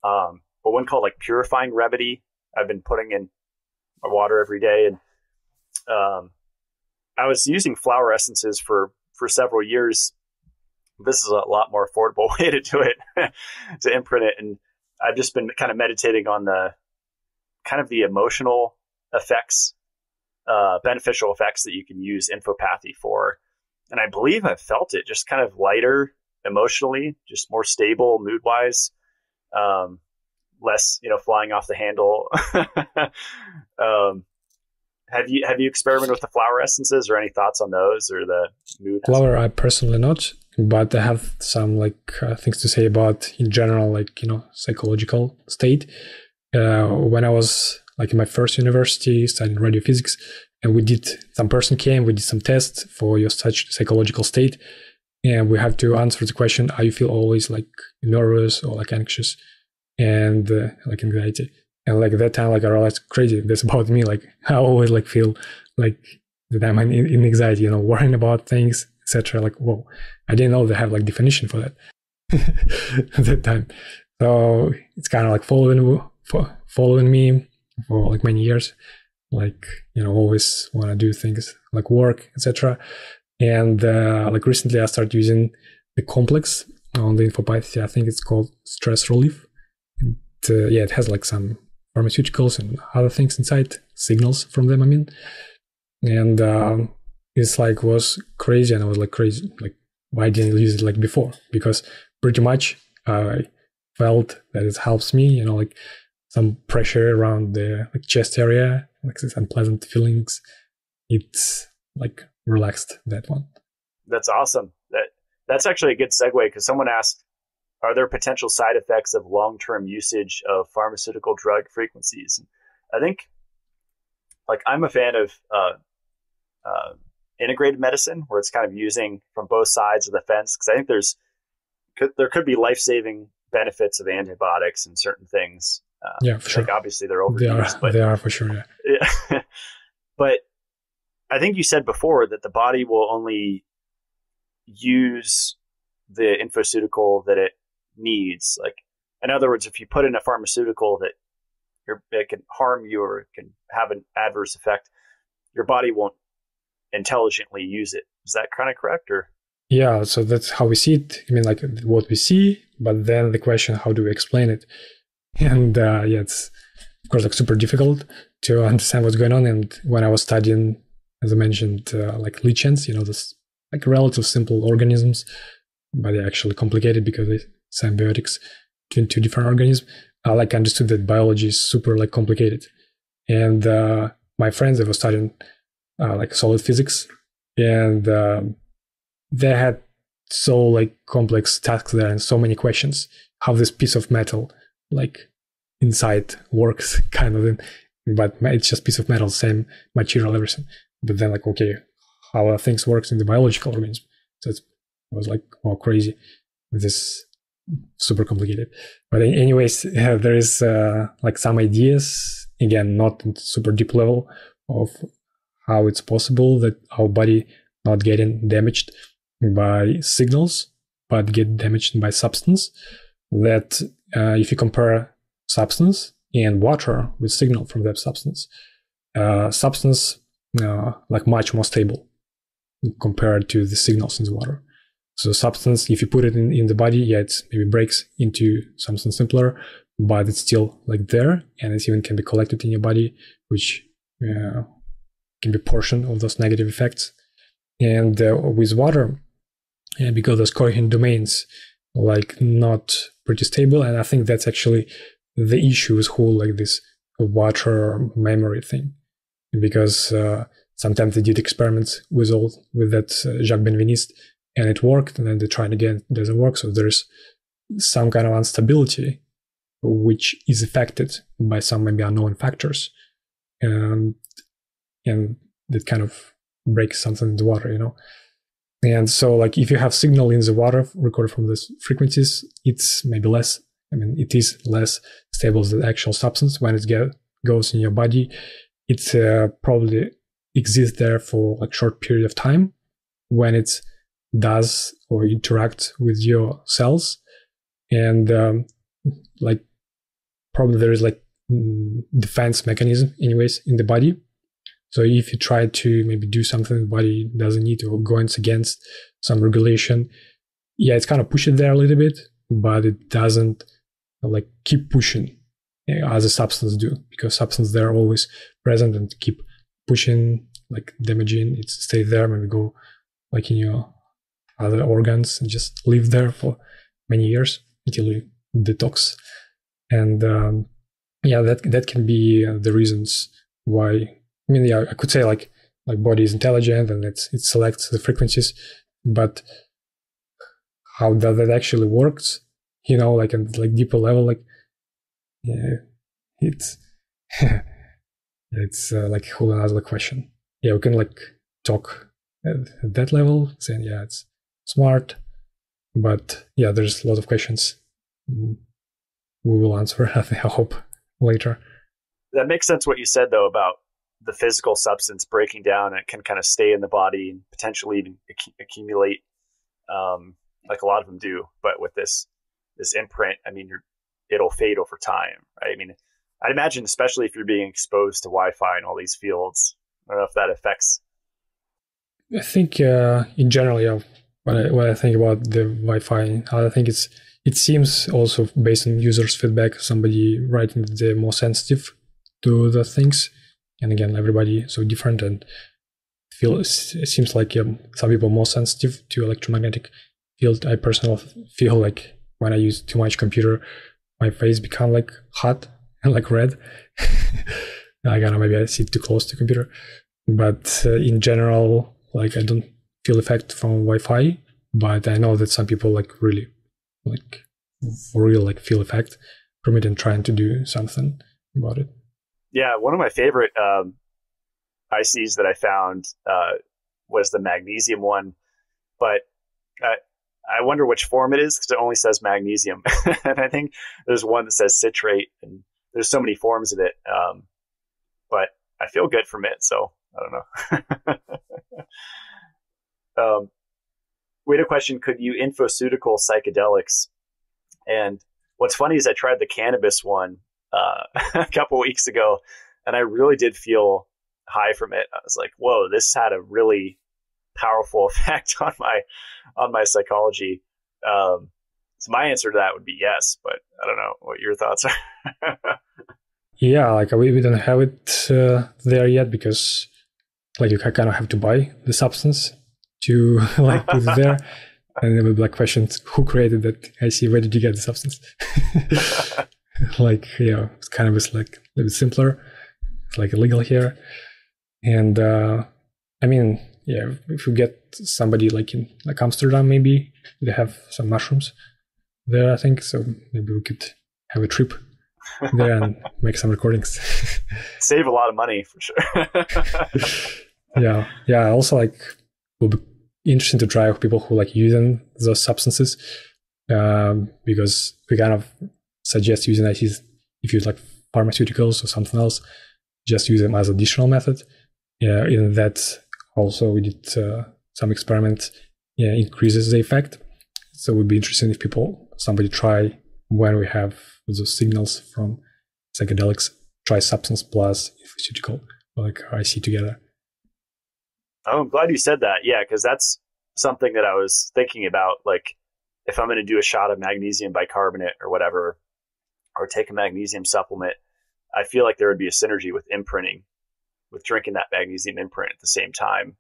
But one called Purifying Remedy, I've been putting in my water every day. And I was using flower essences for several years. This is a lot more affordable way to do it, to imprint it. And I've just been kind of meditating on the kind of the emotional effects, beneficial effects that you can use infopathy for. And I believe I've felt it just kind of lighter emotionally, just more stable mood wise, less, flying off the handle. Have you experimented with the flower essences, or any thoughts on those, or the mood?
Flower, I personally not, but I have some things to say about in general, psychological state. When I was in my first university studying radiophysics, and we did we did some tests for your such psychological state, and we have to answer the question: are you feel always nervous or anxious, and anxiety? And at that time, I realized crazy. That's about me. I always feel that I'm in anxiety, worrying about things, etc. Whoa, I didn't know they have definition for that at that time. So it's kind of following me for many years. Always want to do things work, etc. And recently, I started using the complex on the infopathy. I think it's called stress relief. It has some pharmaceuticals and other things inside, signals from them, and it's was crazy, and I was crazy, why didn't I use it before? Because pretty much I felt that it helps me, some pressure around the chest area, these unpleasant feelings. It's relaxed, that one. That's
awesome. That's actually a good segue, because someone asked, are there potential side effects of long-term usage of pharmaceutical drug frequencies? I think, I'm a fan of integrated medicine, where it's kind of using from both sides of the fence, because I think there could be life-saving benefits of antibiotics and certain things.
Yeah, for sure.
Obviously, they're overused.
They are for sure.
Yeah. But I think you said before that the body will only use the infoceutical that it needs. In other words, if you put in a pharmaceutical that it can harm you or it can have an adverse effect, your body won't intelligently use it. Is that kind of correct? Or
yeah, so that's how we see it. What we see, but then the question, how do we explain it? And it's of course super difficult to understand what's going on. And when I was studying, as I mentioned, lichens, this relative simple organisms, but they're actually complicated because they're symbiotics between two different organisms. I like understood that biology is super like complicated. And my friends, they were studying like solid physics, and they had so like complex tasks there and so many questions. How this piece of metal like inside works, kind of, but it's just piece of metal, same material, everything. But then like, okay, how are things works in the biological organism? So it was like, oh, crazy. This super complicated. But anyways, there is like some ideas, again, not super deep level, of how it's possible that our body not getting damaged by signals, but get damaged by substance. That if you compare substance and water with signal from that substance, substance like much more stable compared to the signals in the water. So substance, if you put it in the body, yeah, it maybe breaks into something simpler, but it's still like there, and it even can be collected in your body, which can be portion of those negative effects. And with water, because those coherent domains like not pretty stable, and I think that's actually the issue with whole like this water memory thing, because sometimes they did experiments with that Jacques Benveniste, and it worked, and then they tried again, it doesn't work. So there's some kind of instability which is affected by some maybe unknown factors, and that kind of breaks something in the water, you know. And so like if you have signal in the water recorded from these frequencies, it's maybe less, it is less stable than the actual substance. When it goes in your body, it probably exists there for like short period of time. When it does or interacts with your cells, and like probably there is like defense mechanism anyways in the body. So if you try to maybe do something the body doesn't need, or going against some regulation, yeah, it's kind of push it there a little bit, but it doesn't like keep pushing as a substance do, because substance there are always present and keep pushing, like damaging, it stays there, maybe go like in your other organs and just live there for many years until you detox. And yeah, that can be the reasons why. Yeah, I could say like body is intelligent and it selects the frequencies, but how does that actually works? You know, like at like deeper level, like yeah, it's it's like a whole another question. Yeah, we can like talk at that level, saying yeah, it's smart, but yeah, there's a lot of questions we will answer, I hope, later.
That makes sense what you said though about the physical substance breaking down, and it can kind of stay in the body and potentially even accumulate, like a lot of them do. But with this imprint, it'll fade over time, right? I'd imagine, especially if you're being exposed to Wi-Fi and all these fields, I don't know if that affects.
I think in general, yeah. When I think about the Wi-Fi, I think it seems also based on users' feedback, somebody writing that they're more sensitive to the things. And again, everybody so different, and it seems like some people are more sensitive to electromagnetic field. I personally feel like when I use too much computer, my face become like hot and like red. I don't know, maybe I sit too close to computer. But in general, like I don't feel effect from Wi-Fi, but I know that some people like really like for real like feel effect from it and trying to do something about it.
Yeah, one of my favorite ICs that I found was the magnesium one, but I wonder which form it is because it only says magnesium. And I think there's one that says citrate, and there's so many forms of it. But I feel good from it, so I don't know. We had a question, could you infoceutical psychedelics? And what's funny is I tried the cannabis one a couple of weeks ago, and I really did feel high from it. I was like, whoa, this had a really powerful effect on my psychology. So my answer to that would be yes, but I don't know what your thoughts are.
Yeah, like we don't have it there yet, because like you kind of have to buy the substance to like put it there. And there will be like questions, who created that IC? Where did you get the substance? Like, it's kind of like a little bit simpler. It's like illegal here. And I mean, if you get somebody like in like Amsterdam, maybe they have some mushrooms there, I think. So maybe we could have a trip there and make some recordings.
Save a lot of money for sure.
Yeah. Also, like, will be interesting to try with people who like using those substances, because we kind of suggest using ICs if you like pharmaceuticals or something else, just use them as additional method. In that also we did some experiment, increases the effect. So it would be interesting if somebody try, when we have those signals from psychedelics, try substance plus infoceuticals, like IC together.
Oh, I'm glad you said that. Yeah, because that's something that I was thinking about. Like, if I'm going to do a shot of magnesium bicarbonate or whatever, or take a magnesium supplement, I feel like there would be a synergy with imprinting, with drinking that magnesium imprint at the same time.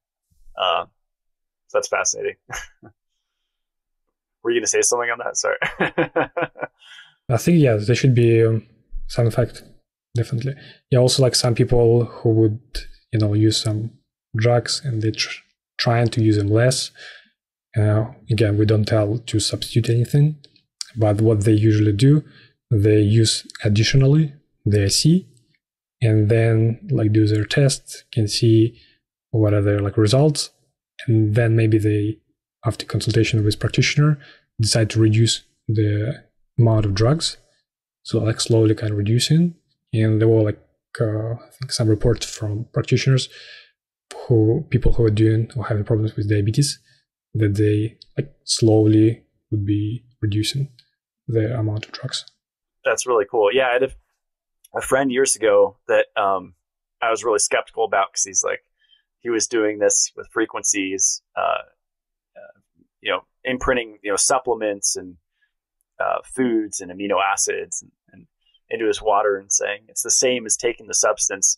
So that's fascinating. Were you going to say something on that? Sorry.
I think, there should be some effect, definitely. Yeah, also like some people who would, use some drugs and they're trying to use them less. Again, we don't tell to substitute anything, but what they usually do, they use additionally the IC, and then like do their tests, can see what are their like results, and then maybe they, after consultation with practitioner, decide to reduce the amount of drugs. So like slowly kind of reducing. And there were like I think some reports from practitioners people who are doing or having problems with diabetes, that they like slowly would be reducing the amount of drugs.
That's really cool. Yeah, I had a friend years ago that I was really skeptical about, because he was doing this with frequencies, imprinting, supplements and foods and amino acids and into his water, and saying it's the same as taking the substance.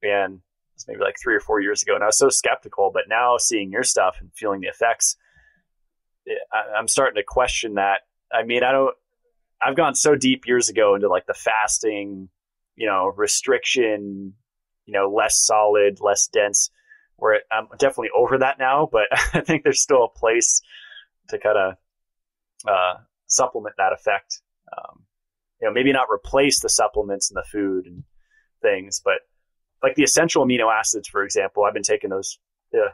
And it was maybe like 3 or 4 years ago, and I was so skeptical. But now seeing your stuff and feeling the effects, I'm starting to question that. I mean, I've gone so deep years ago into like the fasting, restriction, less solid, less dense, where I'm definitely over that now, but I think there's still a place to kind of supplement that effect. Maybe not replace the supplements and the food and things, but like the essential amino acids, for example, I've been taking those. Yeah.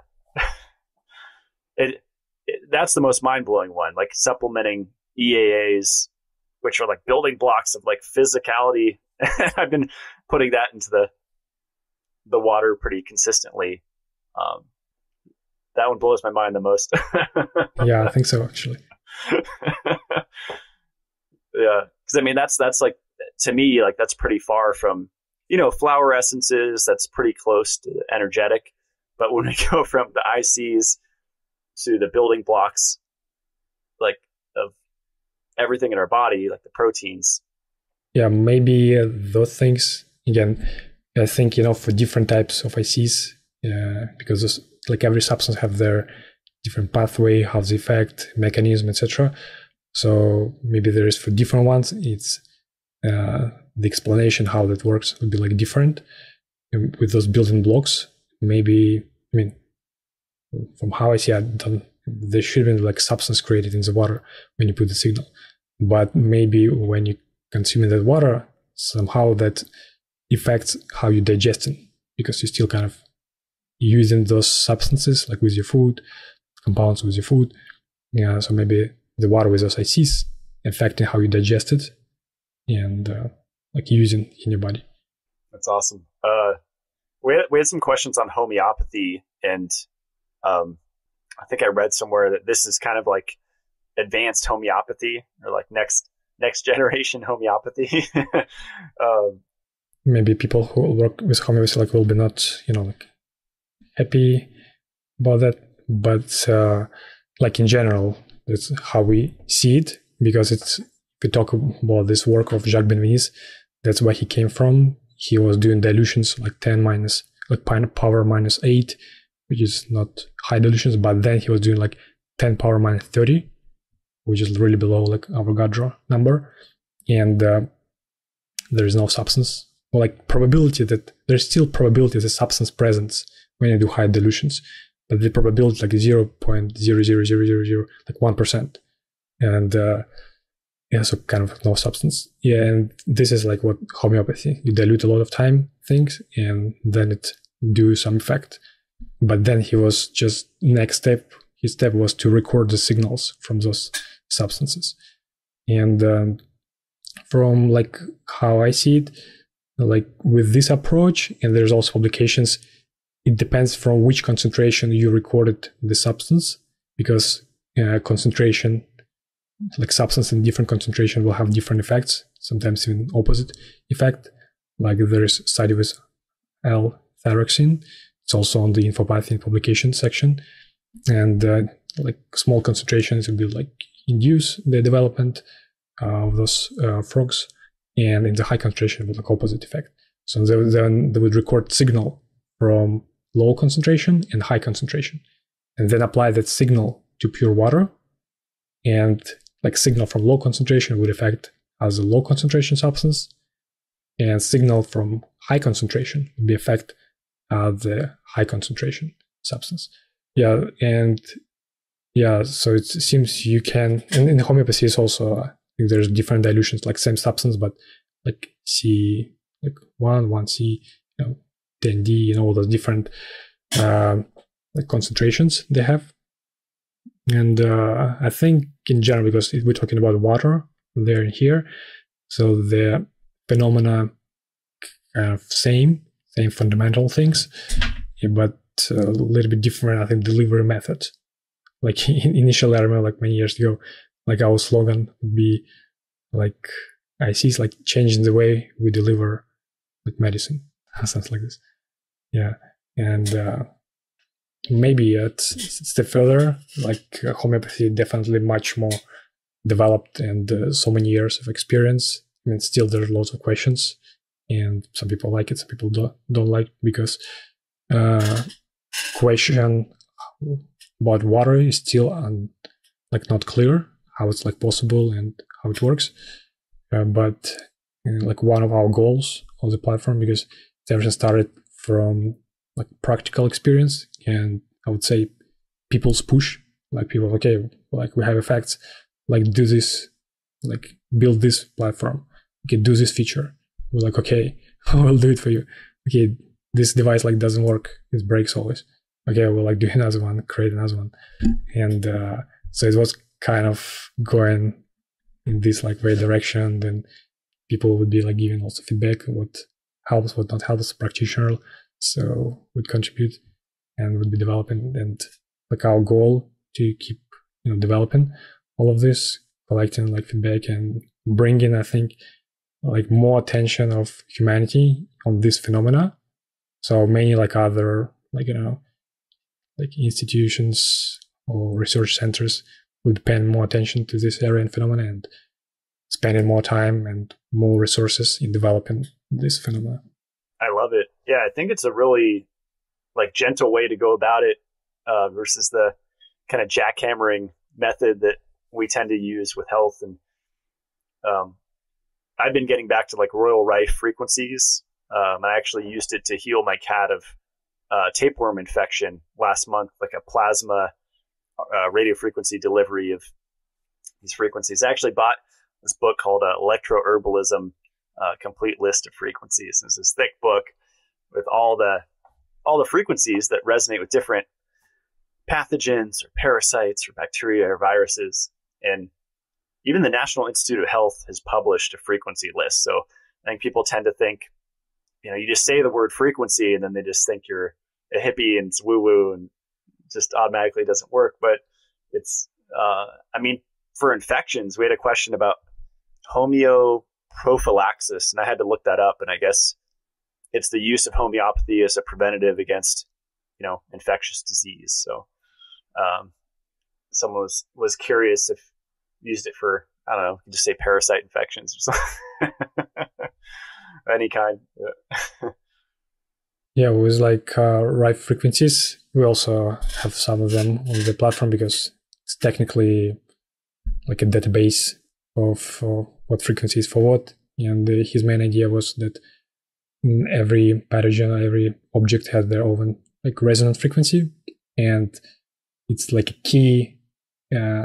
That's the most mind-blowing one, like supplementing EAAs, which are like building blocks of like physicality. I've been putting that into the water pretty consistently. That one blows my mind the most.
Yeah, I think so, actually.
Yeah, because I mean that's like, to me, like that's pretty far from flower essences. That's pretty close to energetic. But when we go from the ICs to the building blocks, like of everything in our body, like the proteins.
Yeah, maybe those things, again, I think, for different types of ICs, because like every substance have their different pathway, how the effect, mechanism, etc. So maybe there is for different ones, it's the explanation how that works would be like different. And with those building blocks, maybe, I mean, from how I see it, there should be like substance created in the water when you put the signal. But maybe when you consuming that water, somehow that affects how you digest it, because you're still kind of using those substances like with your food, compounds with your food. Yeah, so maybe the water with those ICs affecting how you digest it and like using in your body.
That's awesome. We had some questions on homeopathy, and I think I read somewhere that this is kind of like advanced homeopathy, or like next generation homeopathy.
Maybe people who work with homeopathy like will be not like happy about that, but like in general, that's how we see it, because it's, if we talk about this work of Jacques Benveniste, that's where he came from. He was doing dilutions like 10 minus, like power minus 8, which is not high dilutions, but then he was doing like 10 power minus 30, which is really below like Avogadro number. And there is no substance, or like probability that there's still probability of the substance presence when you do high dilutions, but the probability like 0.00000, like 1%. And yeah, so kind of no substance. Yeah, and this is like what homeopathy, you dilute a lot of time things and then it do some effect. But then he was just next step, his step was to record the signals from those substances. And from like how I see it, like with this approach, and there's also publications, it depends from which concentration you recorded the substance, because concentration, like substance in different concentration will have different effects, sometimes even opposite effect. Like there is study with L-thyroxine. It's also on the infopathy publication section. And like small concentrations will like induce the development of those frogs, and in the high concentration with like opposite effect. So then they would record signal from low concentration and high concentration, and then apply that signal to pure water, and like signal from low concentration would affect as a low concentration substance, and signal from high concentration would be affect the high concentration substance. Yeah, and yeah, so it seems you can, and in homeopathy is also, I think there's different dilutions, like same substance, but like C, like 1C, you know, 10D, and all those different like concentrations they have. And I think in general, because we're talking about water there and here, so the phenomena kind of same fundamental things, but a little bit different, I think, delivery method. Like initially, I remember like many years ago, like our slogan would be like, I see it's like changing the way we deliver like medicine, something like this. Yeah. And maybe it's a step further, like homeopathy definitely much more developed, and so many years of experience. I mean, still there are lots of questions, and some people like it, some people don't like it, because question about water is still like not clear how it's like possible and how it works. But like one of our goals of the platform, because everything started from like practical experience, and I would say people's push, like people, okay, like we have effects, like do this, like build this platform, okay, do this feature. We're like, okay, we'll do it for you. Okay, this device like doesn't work, it breaks always. Okay, we'll like do another one, create another one. And so it was kind of going in this like way direction. Then people would be like giving also feedback, what helps, what not helps, practitioner, so would contribute and would be developing. And like our goal to keep, you know, developing all of this, collecting like feedback and bringing, I think, like more attention of humanity on this phenomena. So many like other, like, you know, like institutions or research centers would pay more attention to this area and phenomena, and spending more time and more resources in developing this phenomena.
I love it. Yeah, I think it's a really like gentle way to go about it versus the kind of jackhammering method that we tend to use with health. And I've been getting back to like Royal Rife frequencies. I actually used it to heal my cat of tapeworm infection last month, like a plasma radio frequency delivery of these frequencies. I actually bought this book called Electroherbalism, Complete List of Frequencies. It's this thick book with all the frequencies that resonate with different pathogens or parasites or bacteria or viruses. And even the National Institute of Health has published a frequency list. So I think people tend to think, you know, you just say the word frequency and then they just think you're a hippie and it's woo-woo and just automatically doesn't work. But it's, I mean, for infections, we had a question about homeoprophylaxis, and I had to look that up. And I guess it's the use of homeopathy as a preventative against, you know, infectious disease. So someone was curious if used it for, I don't know, just say parasite infections or something. Any kind.
Yeah, with like Rife frequencies, we also have some of them on the platform because it's technically like a database of what frequency is for what. And his main idea was that every pathogen, every object has their own like resonance frequency, and it's like a key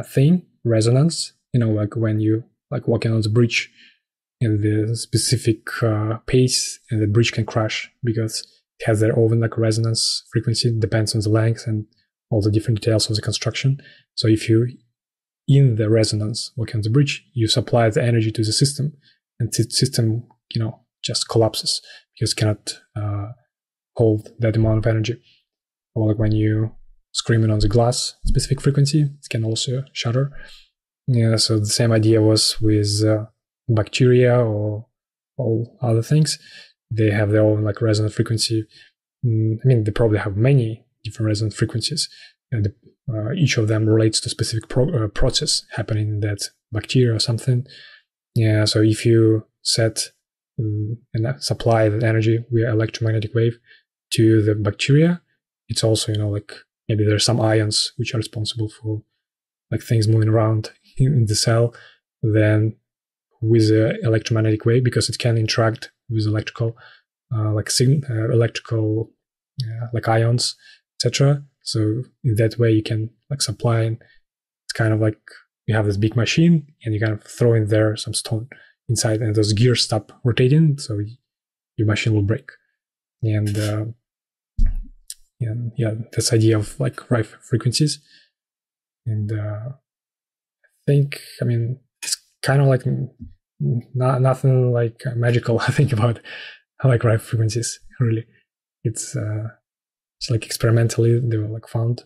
thing, resonance. Like when you like walking on the bridge in the specific pace, and the bridge can crash because it has their own like resonance frequency. It depends on the length and all the different details of the construction. So if you in the resonance walking on the bridge, you supply the energy to the system, and the system just collapses because it cannot hold that amount of energy. Or like when you screaming on the glass specific frequency, it can also shatter. Yeah, so the same idea was with bacteria or all other things. They have their own like resonant frequency. They probably have many different resonant frequencies, and each of them relates to a specific process happening in that bacteria or something. Yeah, so if you set and supply that energy via electromagnetic wave to the bacteria, it's also like maybe there's some ions which are responsible for like things moving around in the cell. Then with the electromagnetic wave, because it can interact with electrical like ions, etc. So in that way you can like supply, and it's kind of like you have this big machine and you kind of throw in there some stone inside, and those gears stop rotating, so your machine will break. And this idea of like rife frequencies. And I think, it's kind of like nothing like magical, I think, about like rife frequencies, really. It's like experimentally they were like found.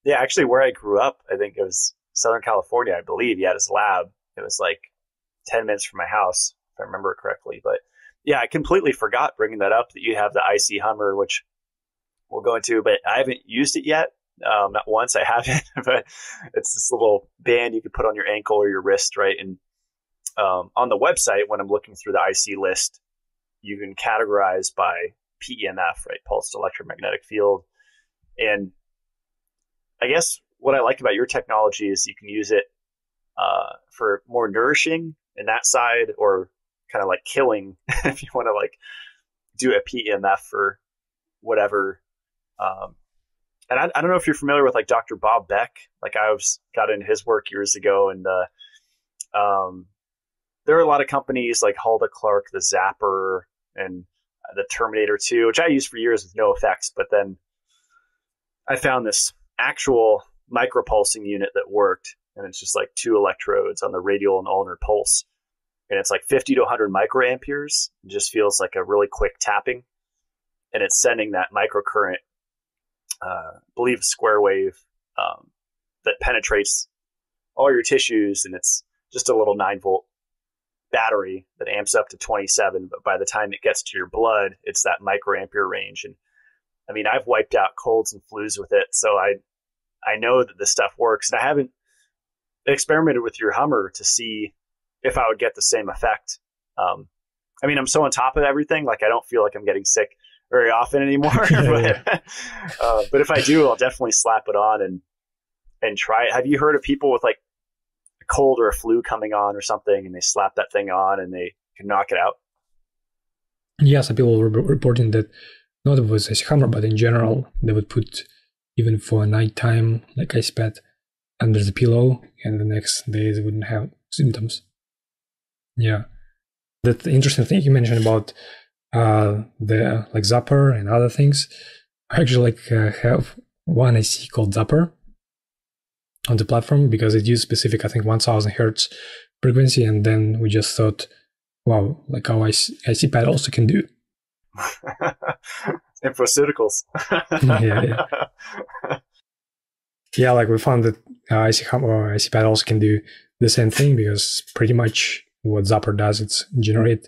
Yeah, actually where I grew up, I think it was Southern California, I believe. He had his lab. It was like 10 minutes from my house, if I remember correctly. But yeah, I completely forgot bringing that up, that you have the IC Hummer, which we'll go into, but I haven't used it yet. Not once, I haven't, but it's this little band you could put on your ankle or your wrist, right? And on the website, when I'm looking through the IC list, you can categorize by PEMF, right? Pulsed electromagnetic field. And I guess what I like about your technology is you can use it for more nourishing in that side, or kind of like killing if you want to like do a PEMF for whatever. And I don't know if you're familiar with like Dr. Bob Beck. Like I got into his work years ago, and there are a lot of companies like Hulda Clark, the Zapper, and the Terminator 2, which I used for years with no effects. But then I found this actual micropulsing unit that worked, and it's just like 2 electrodes on the radial and ulnar pulse, and it's like 50 to 100 microamperes. It just feels like a really quick tapping, and it's sending that microcurrent, believe square wave, that penetrates all your tissues, and it's just a little 9-volt battery that amps up to 27. But by the time it gets to your blood, it's that microampere range. And I've wiped out colds and flus with it, so I know that this stuff works. And I haven't experimented with your Hummer to see if I would get the same effect. I'm so on top of everything. Like I don't feel like I'm getting sick very often anymore. But if I do, I'll definitely slap it on and try it. Have you heard of people with like a cold or a flu coming on or something, and they slap that thing on and they can knock it out?
Yeah, some people were reporting that not with a Hummer, but in general, they would put, even for nighttime, like ice pad under the pillow, and the next day they wouldn't have symptoms. Yeah. That interesting thing you mentioned about the like Zapper and other things. I actually have one IC called Zapper on the platform, because it used specific, I think, 1000 hertz frequency, and then we just thought, wow, like our IC pad also can do.
Infoceuticals.
Yeah, like we found that IC pad also can do the same thing, because pretty much what Zapper does, it's generate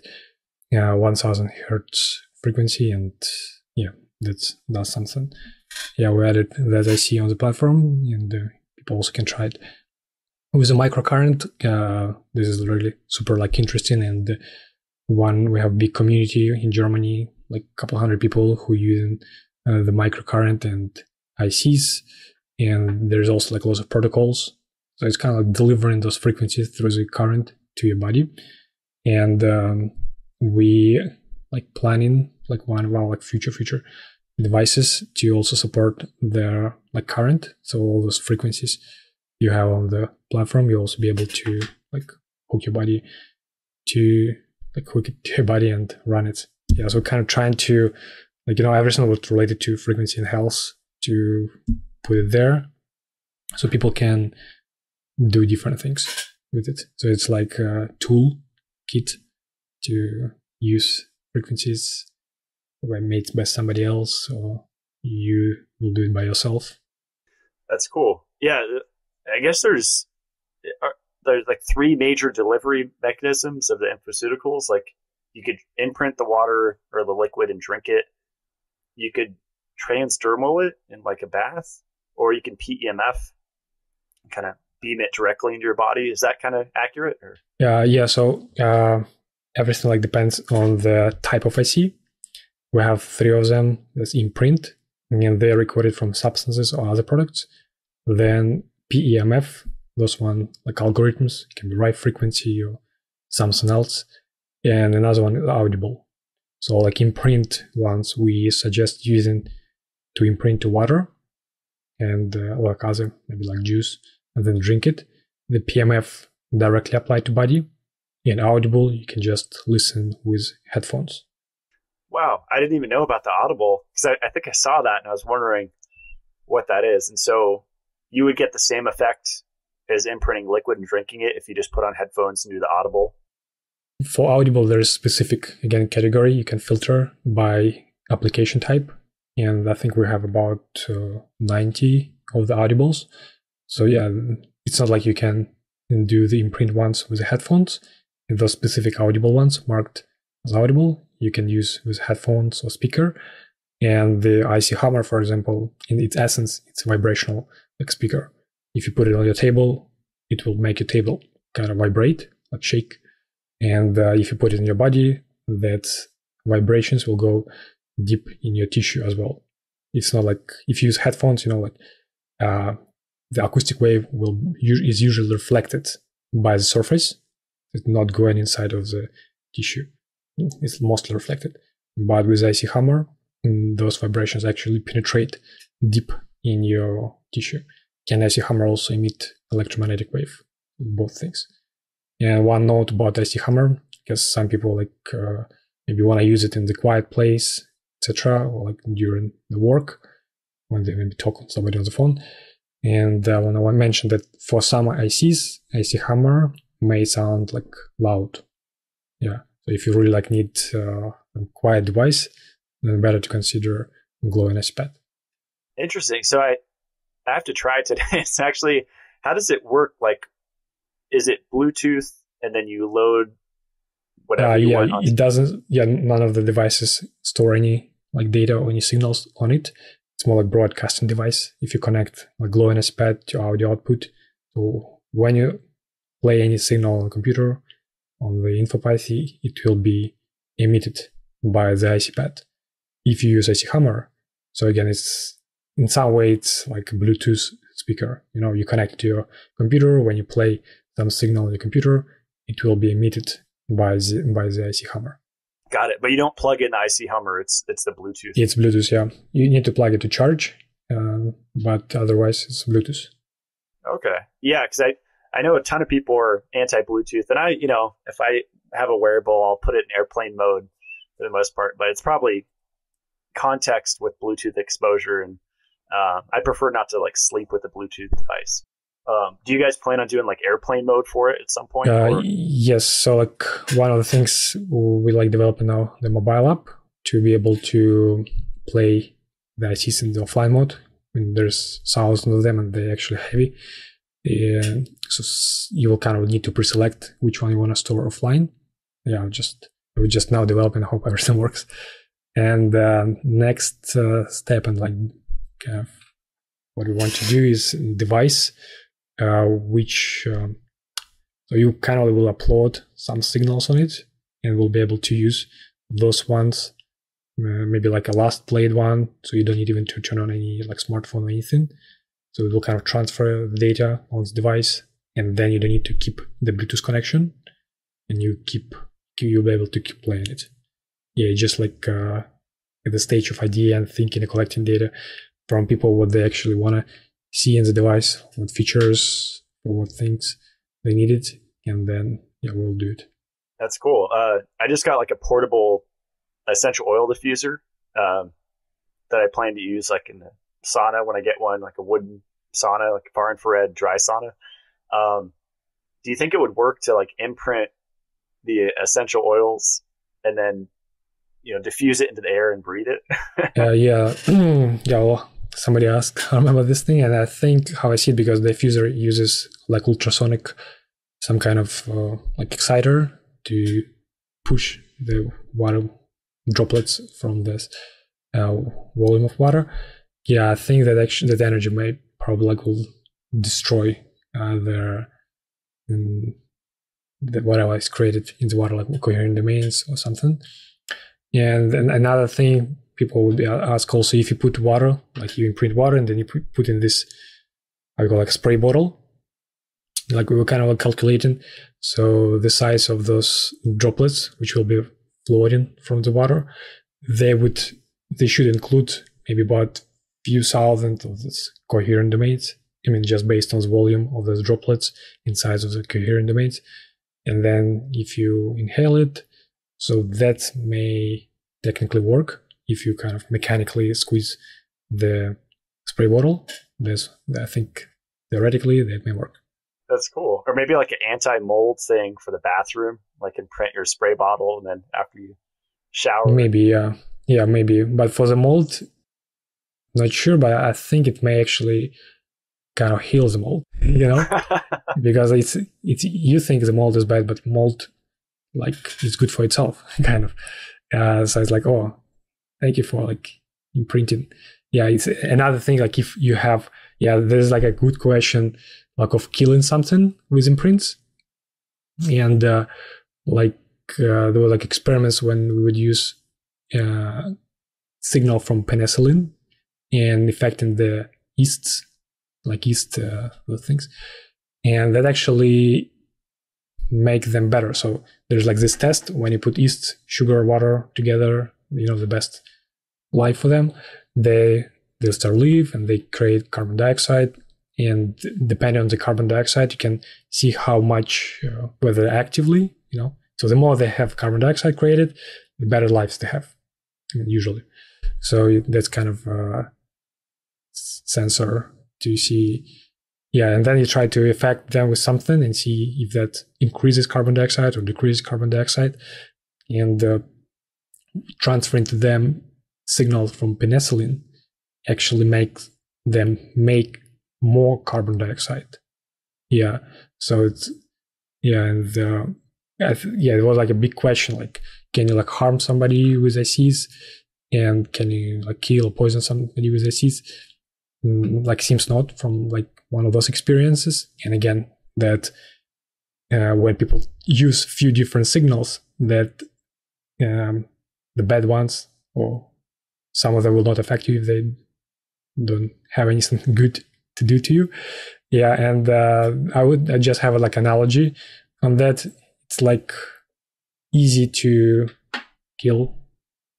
1000 hertz frequency, and yeah, that does something. Yeah, we added that IC on the platform, and people also can try it. With a microcurrent, this is really super like interesting, and we have a big community in Germany, like a couple hundred people who use the microcurrent and ICs, and there's also like lots of protocols So it's kind of like delivering those frequencies through the current to your body. And we like planning like one of our like future devices to also support their like current. So all those frequencies you have on the platform, you'll also be able to like hook your body to like hook it to your body and run it. Yeah, so kind of trying to like, everything what's related to frequency and health to put it there so people can do different things with it. So it's like a tool kit to use frequencies made by somebody else, or you will do it by yourself.
That's cool. Yeah, I guess there's like 3 major delivery mechanisms of the infoceuticals. Like you could imprint the water or the liquid and drink it. You could transdermal it in like a bath, or you can PEMF, kind of beam it directly into your body. Is that kind of accurate? Or?
Yeah. So everything like depends on the type of IC. We have 3 of them. That's imprint, and they're recorded from substances or other products. Then PEMF, those one like algorithms, it can be right frequency or something else. And another one is audible. So like imprint ones, we suggest using to imprint to water and like other, maybe like juice, and then drink it. The PEMF directly applied to body. And audible, you can just listen with headphones.
Wow, I didn't even know about the audible, because I think I saw that and I was wondering what that is. And so you would get the same effect as imprinting liquid and drinking it if you just put on headphones and do the audible?
For audible, there's specific, again, category. You can filter by application type. And I think we have about 90 of the audibles. So yeah, it's not like you can do the imprint ones with the headphones. And those specific audible ones marked as audible, you can use with headphones or speaker. And the IC Hammer, for example, in its essence, it's a vibrational like speaker. If you put it on your table, it will make your table kind of vibrate, like shake. And if you put it in your body, that vibrations will go deep in your tissue as well. It's not like if you use headphones, like the acoustic wave is usually reflected by the surface. It's not going inside of the tissue. It's mostly reflected. But with IC Hammer, those vibrations actually penetrate deep in your tissue. Can IC Hammer also emit electromagnetic wave? Both things. And one note about IC Hammer, because some people maybe want to use it in the quiet place, etc., or like during the work when they maybe talk to somebody on the phone. And I want to mention that for some ICs, IC Hammer may sound like loud. Yeah. So if you really need a quiet device, then better to consider glowing IC pad.
Interesting. So I have to try it today. It's actually, how does it work? Like, is it Bluetooth and then you load whatever you want on
it doesn't. Yeah, none of the devices store any data or any signals on it. It's more like broadcasting device. If you connect a glowing IC pad to audio output, so when you play any signal on the computer, on the infopathy, it will be emitted by the IC pad. If you use IC Hammer, so again, it's in some way it's like a Bluetooth speaker. You connect to your computer. When you play some signal on your computer, it will be emitted by the IC Hammer.
Got it. But you don't plug in the IC Hammer. It's the Bluetooth.
It's Bluetooth, yeah. You need to plug it to charge, but otherwise it's Bluetooth.
Okay. Yeah, because I know a ton of people are anti-Bluetooth, and if I have a wearable, I'll put it in airplane mode for the most part, but it's probably context with Bluetooth exposure, and I prefer not to sleep with a Bluetooth device. Do you guys plan on doing airplane mode for it at some point?
Yes. So one of the things we developing now, the mobile app, to be able to play the ICs in the offline mode. There's thousands of them and they're actually heavy. So you will kind of need to pre-select which one you want to store offline. Yeah, we're just now developing. I hope everything works. And next step and what we want to do is device, which so you kind of will upload some signals on it, and we'll be able to use those ones, maybe a last played one, so you don't need even to turn on any smartphone or anything. So it will kind of transfer the data on this device, and then you don't need to keep the Bluetooth connection, and you'll be able to keep playing it. Yeah, just like at the stage of idea and thinking and collecting data from people, what they actually want to see in the device, what features or what things they needed, and then we'll do it.
That's cool. I just got like a portable essential oil diffuser that I plan to use like in the sauna when I get one, like a wooden sauna, like far infrared dry sauna. Do you think it would work to like imprint the essential oils and then diffuse it into the air and breathe it?
Yeah. Well, somebody asked, I remember this thing, and I think how I see it, because the diffuser uses like ultrasonic, some kind of like exciter to push the water droplets from this volume of water. Yeah, I think that actually that energy may probably like will destroy the whatever is created in the water, like coherent domains or something. And then another thing people would ask also, if you put water, like you imprint water and then you put in this, I call like a spray bottle, like we were kind of calculating. So the size of those droplets, which will be floating from the water, they should include maybe about few thousand of these coherent domains. I mean, just based on the volume of those droplets inside of the coherent domains. And then if you inhale it, so that may technically work if you kind of mechanically squeeze the spray bottle. I think theoretically that may work.
That's cool. Or maybe like an anti-mold thing for the bathroom, like imprint your spray bottle and then after you shower.
Maybe, yeah, maybe. But for the mold, not sure, but I think it may actually kind of heal the mold, because it's you think the mold is bad, but mold like it's good for itself, kind of. So it's like, oh, thank you for like imprinting. Yeah, it's another thing. Like if you have, there's like a good question, like of killing something with imprints, and there were like experiments when we would use signal from penicillin and affecting the yeasts, like yeast those things, and that actually make them better. So there's like this test when you put yeast, sugar, water together, the best life for them. They'll start live and they create carbon dioxide, and depending on the carbon dioxide, you can see how much, whether actively, so the more they have carbon dioxide created, the better lives they have, usually. So that's kind of a sensor to see. Yeah, and then you try to affect them with something and see if that increases carbon dioxide or decreases carbon dioxide, and transferring to them signals from penicillin actually makes them make more carbon dioxide. Yeah, so it's and it was like a big question, like can you like harm somebody with ICs, and can you like kill or poison somebody with ICs? Like seems not from like one of those experiences. And again, that when people use few different signals, that the bad ones, or some of them will not affect you if they don't have anything good to do to you. Yeah, and I just have a like analogy on that. It's like easy to kill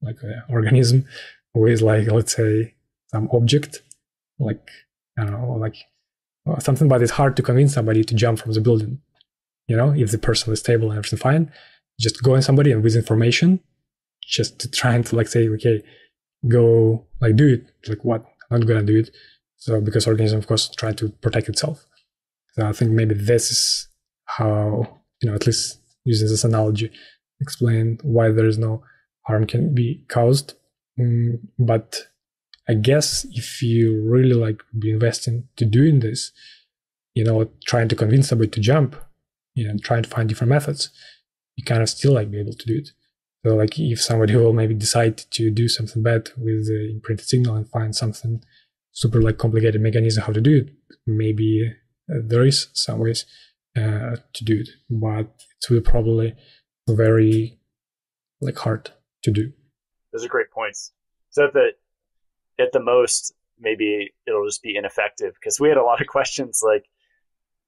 like an organism with like, let's say, some object, like I don't know, like something, but it's hard to convince somebody to jump from the building. If the person is stable and everything fine, just go in somebody and with information, just to try and to like say, okay, go like do it. Like what? I'm not gonna do it. So because organism, of course, try to protect itself. So I think maybe this is how, at least using this analogy, explain why there is no harm can be caused. But I guess if you really like be investing to doing this, trying to convince somebody to jump, trying to find different methods, you kind of still like be able to do it. So like if somebody will maybe decide to do something bad with the imprinted signal and find something super like complicated mechanism how to do it, maybe there is some ways to do it, but it will probably very like hard to do.
Those are great points. So at the most, maybe it'll just be ineffective, because we had a lot of questions like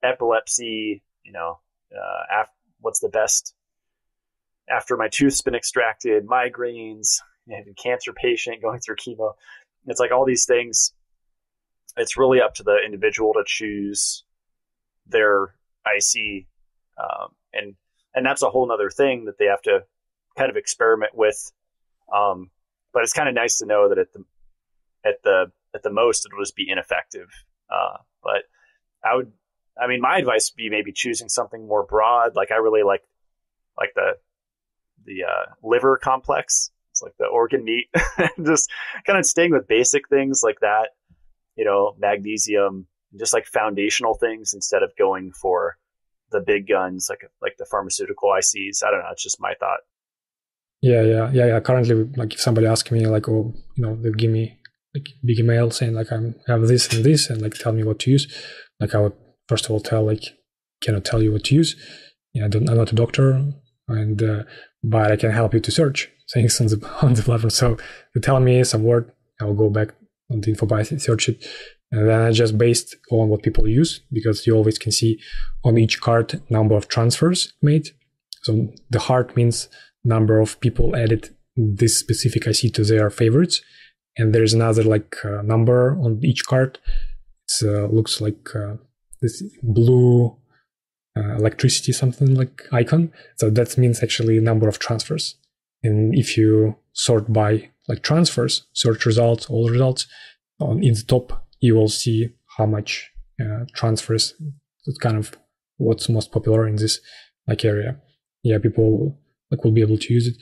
epilepsy, what's the best after my tooth's been extracted, migraines, cancer patient going through chemo. It's like all these things. It's really up to the individual to choose their IC, and that's a whole nother thing that they have to kind of experiment with. But it's kind of nice to know that at the most it'll just be ineffective. But my advice would be maybe choosing something more broad. Like I really like the liver complex. It's like the organ meat. Just kind of staying with basic things like that, magnesium, just like foundational things instead of going for the big guns like the pharmaceutical ICs. I don't know. It's just my thought.
Yeah. Currently, like if somebody asks me like, they give me like big email saying like I have this and this and like tell me what to use. Like I would first of all tell like cannot tell you what to use. I'm not a doctor, and but I can help you to search things on the platform. So they tell me some word, I will go back on the Infopathy, search it, and then I just based on what people use, because you always can see on each card number of transfers made. So the heart means number of people added this specific IC to their favorites, and there's another like number on each card. It looks like this blue electricity something like icon. So that means actually number of transfers. And if you sort by like transfers, search results, all results, in the top you will see how much transfers. It's kind of what's most popular in this like area. Yeah, people like will be able to use it.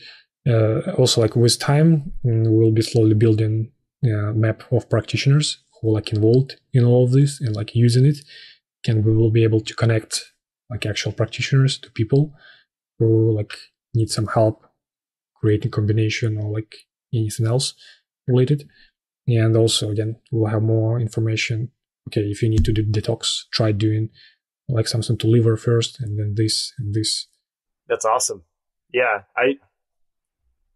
Also, like with time, we'll be slowly building a map of practitioners who like involved in all of this and like using it, and we will be able to connect like actual practitioners to people who like need some help creating combination or like anything else related. And also again, we'll have more information. Okay, if you need to do detox, try doing like something to liver first and then this and this.
That's awesome. Yeah,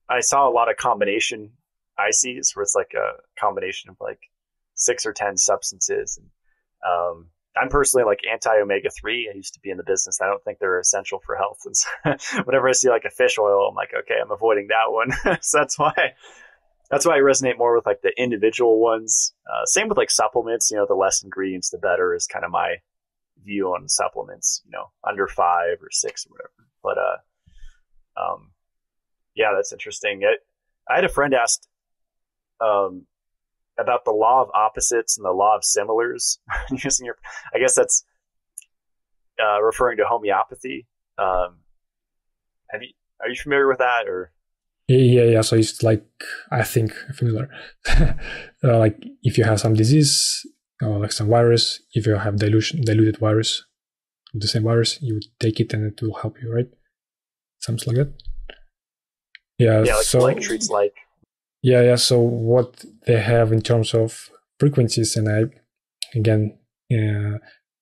I saw a lot of combination ICs where it's like a combination of like 6 or 10 substances. And I'm personally like anti-omega-3. I used to be in the business. I don't think they're essential for health. And whenever I see like a fish oil, I'm like, okay, I'm avoiding that one. So that's why I resonate more with like the individual ones. Same with like supplements, the less ingredients, the better is kind of my view on supplements, under 5 or 6 or whatever. But, yeah, that's interesting. I had a friend asked, about the law of opposites and the law of similars. I guess that's referring to homeopathy. Are you familiar with that or?
Yeah. So it's like, I think familiar. Like if you have some disease or like some virus, if you have diluted virus of the same virus, you would take it and it will help you, right? Something like that. Yeah.
Like treats like.
Yeah. So what they have in terms of frequencies, and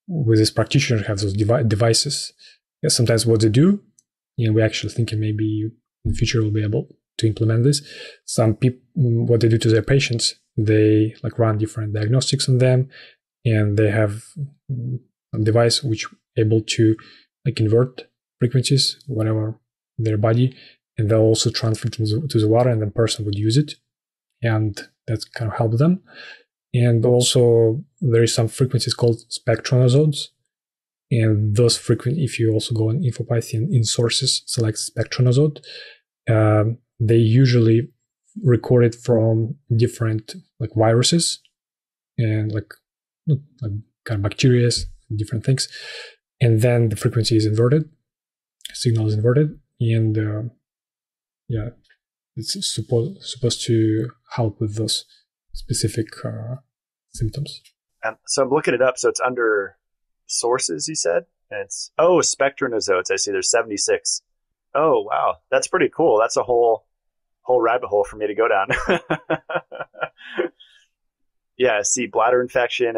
with this practitioner have those devices. Yeah, sometimes what they do, and we're actually thinking maybe in the future we'll be able to implement this. Some people, what they do to their patients, they like run different diagnostics on them, and they have a device which able to like invert frequencies, whatever their body, and they'll also transfer to the water, and the person would use it, and that's kind of help them. And also there is some frequencies called spectronozones, and those if you also go on Infopathy and in sources select spectronozode, they usually record it from different like viruses and like kind of bacteria, different things, and then the frequency is inverted, signal is inverted, and it's supposed to help with those specific symptoms.
So I'm looking it up. So it's under sources, you said? And it's, spectronozodes. I see there's 76. Oh, wow. That's pretty cool. That's a whole rabbit hole for me to go down. Yeah, I see bladder infection,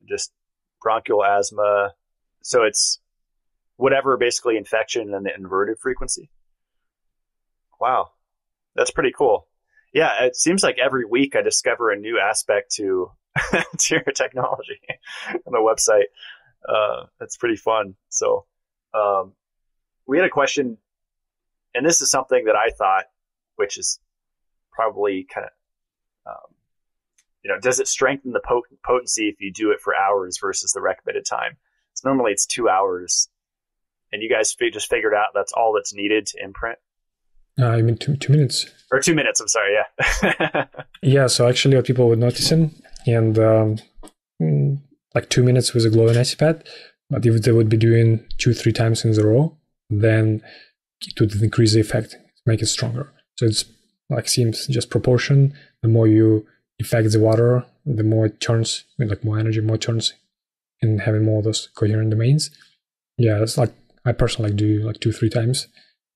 just bronchial asthma. So it's whatever basically infection and the inverted frequency. Wow. That's pretty cool. Yeah, it seems like every week I discover a new aspect to to your technology on the website. It's pretty fun. So we had a question, and this is something that I thought, which is probably kind of, does it strengthen the potency if you do it for hours versus the recommended time? So normally it's 2 hours, and you guys just figured out that's all that's needed to imprint.
I mean, 2 minutes.
Or 2 minutes, I'm sorry, yeah.
Yeah, so actually what people were noticing, and like 2 minutes with a glowing icy pad, but if they would be doing 2-3 times in a row, then it would increase the effect, make it stronger. So it's like seems just proportion. The more you affect the water, the more it turns, like more energy, more turns, and having more of those coherent domains. Yeah, it's like I personally do like 2-3 times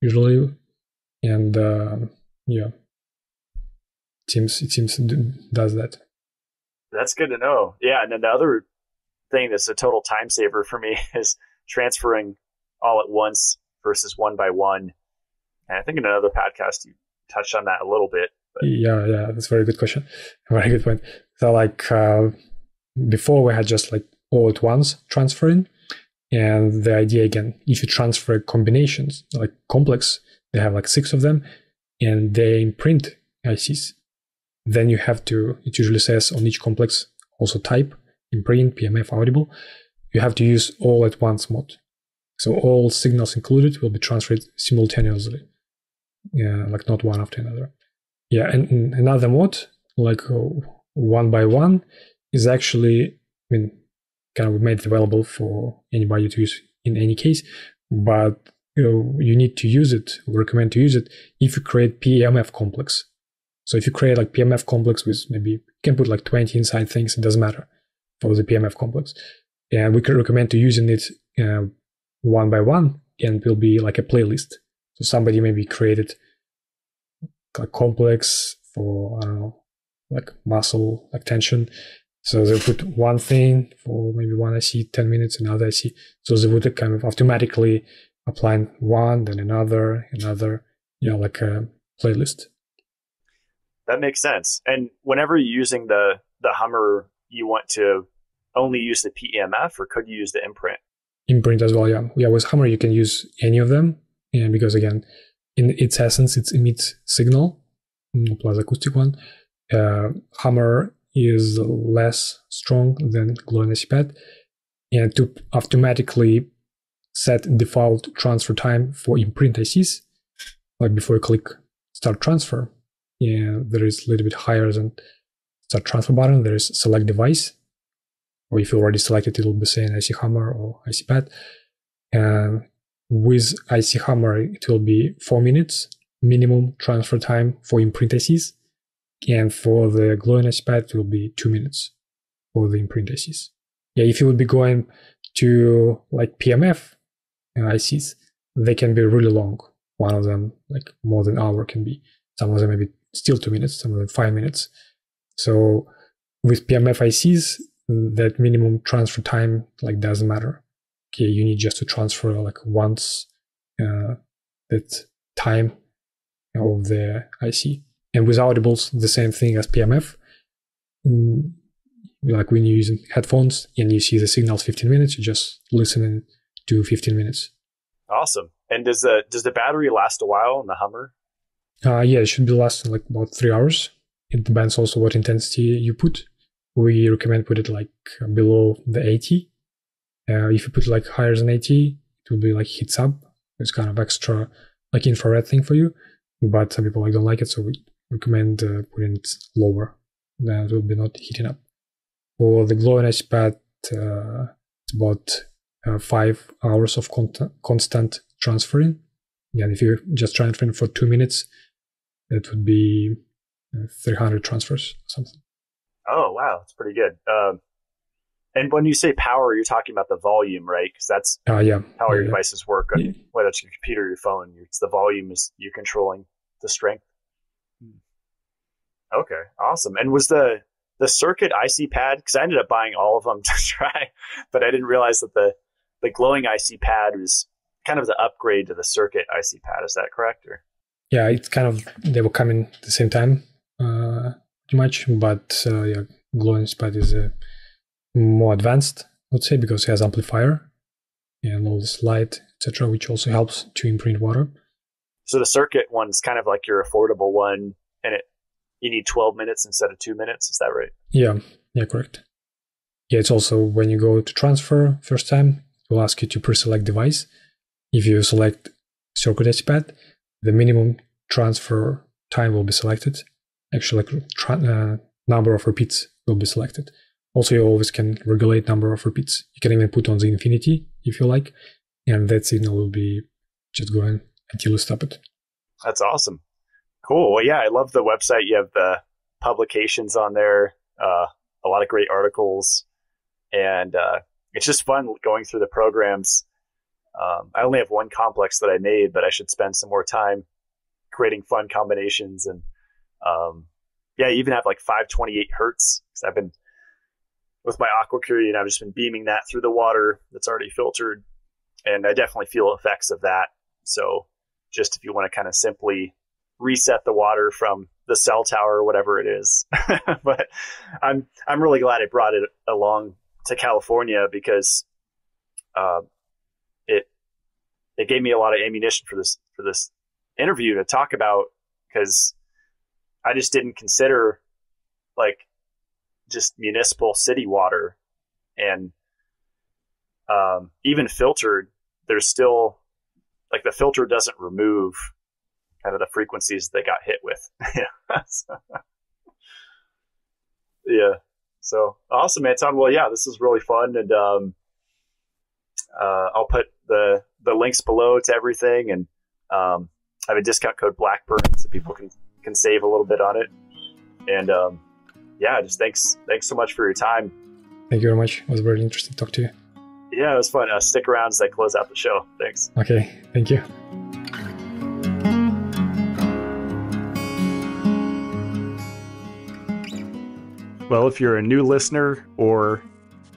usually. And yeah, it seems does that.
That's good to know. Yeah, and then the other thing that's a total time saver for me is transferring all at once versus one by one. And I think in another podcast you touched on that a little bit. But...
Yeah, that's a very good question. Very good point. So like before we had just like all at once transferring, and the idea again, if you transfer combinations like complex. They have like 6 of them, and they imprint ICs. Then you have to, it usually says on each complex, also type, imprint, PMF, audible. You have to use all at once mode. So all signals included will be transferred simultaneously. Yeah, like not one after another. Yeah, and another mode, like one by one, is actually, I mean, kind of made available for anybody to use in any case, but you need to use it, we recommend to use it if you create PEMF complex. So if you create like PMF complex with maybe, you can put like 20 inside things, it doesn't matter for the PMF complex. And we can recommend to using it one by one, and it will be like a playlist. So somebody maybe created a complex for, I don't know, like muscle, like tension. So they put one thing for maybe one IC, 10 minutes, another IC. So they would kind of automatically applying one, then another, like a playlist.
That makes sense. And whenever you're using the Hummer, you want to only use the PEMF, or could you use the imprint?
Imprint as well, yeah. Yeah, with Hummer you can use any of them, and because again, in its essence, it emits signal, plus acoustic one. Hummer is less strong than glowing icy pad, and to automatically set default transfer time for imprint ICs, like before you click start transfer, there is a little bit higher than start transfer button. There is select device, or if you already selected, it will be saying IC Hammer or IC Pad. And with IC Hammer, it will be 4 minutes minimum transfer time for imprint ICs, and for the glowing IC Pad, it will be 2 minutes for the imprint ICs. Yeah, if you would be going to like PMF ICs, they can be really long. One of them, like more than an hour, can be. Some of them maybe still 2 minutes, some of them 5 minutes. So with PMF ICs, that minimum transfer time like doesn't matter. Okay, you need just to transfer like once that time of the IC. And with audibles, the same thing as PMF. Like when you're using headphones and you see the signals 15 minutes, you just listen to 15 minutes.
Awesome. And does the battery last a while in the Hummer?
Yeah, it should be lasting like about 3 hours. It depends also what intensity you put. We recommend put it like below the 80. If you put like higher than 80, it will be like heats up. It's kind of extra like infrared thing for you. But some people like don't like it, so we recommend putting it lower. Then it will be not heating up. For the glowing ice pad, it's about 5 hours of constant transferring. And if you're just transferring for 2 minutes, that would be 300 transfers or something.
Oh, wow. That's pretty good. And when you say power, you're talking about the volume, right? Because that's how your devices work, whether it's your computer or your phone. It's the volume is you're controlling the strength. Okay, awesome. And was the circuit IC pad, because I ended up buying all of them to try, but I didn't realize that the glowing IC pad was kind of the upgrade to the circuit IC pad. Is that correct? Or?
Yeah, it's kind of, they were coming at the same time. pretty much, but yeah, glowing spot is more advanced, let's say, because it has amplifier and all this light, etc., which also helps to imprint water.
So the circuit one's kind of like your affordable one, and you need 12 minutes instead of 2 minutes. Is that right?
Yeah, correct. Yeah, it's also when you go to transfer first time, it will ask you to pre-select device. If you select circuit etchpad, the minimum transfer time will be selected. Actually, number of repeats will be selected. Also, you always can regulate number of repeats. You can even put on the infinity if you like, and that signal will be just going until you stop it.
That's awesome. Cool. Well, yeah, I love the website. You have the publications on there, a lot of great articles, and it's just fun going through the programs. I only have one complex that I made, but I should spend some more time creating fun combinations. And yeah, I even have like 528 hertz, because I've been with my AquaCurie, and I've just been beaming that through the water that's already filtered, and I definitely feel effects of that. So just if you want to kind of simply reset the water from the cell tower or whatever it is. But I'm really glad I brought it along to California, because it gave me a lot of ammunition for this interview to talk about, because I just didn't consider like just municipal city water, and even filtered, there's still like the filter doesn't remove kind of the frequencies they got hit with. Yeah. So awesome, Anton. Well, yeah, this is really fun, and I'll put the links below to everything, and I have a discount code Blackburn, so people can save a little bit on it. And yeah, just thanks so much for your time.
Thank you very much. It was very interesting to talk to you.
Yeah, it was fun. Stick around as I close out the show. Thanks.
Okay, thank you.
Well, if you're a new listener or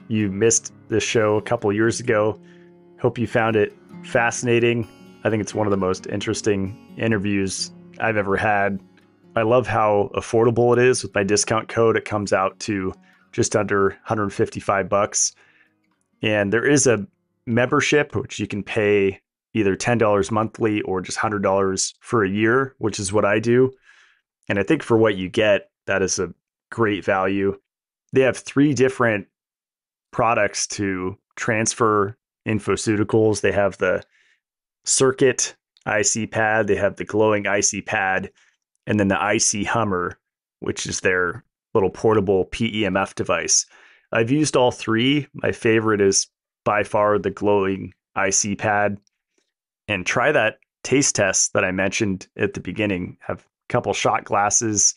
you missed this show a couple years ago, hope you found it fascinating. I think it's one of the most interesting interviews I've ever had. I love how affordable it is. With my discount code, it comes out to just under $155. And there is a membership, which you can pay either $10 monthly or just $100 for a year, which is what I do. And I think for what you get, that is a great value. They have 3 different products to transfer infoceuticals. They have the circuit IC pad, they have the glowing IC pad, and then the IC Hummer, which is their little portable PEMF device. I've used all 3. My favorite is by far the glowing IC pad. And try that taste test that I mentioned at the beginning. Have a couple shot glasses,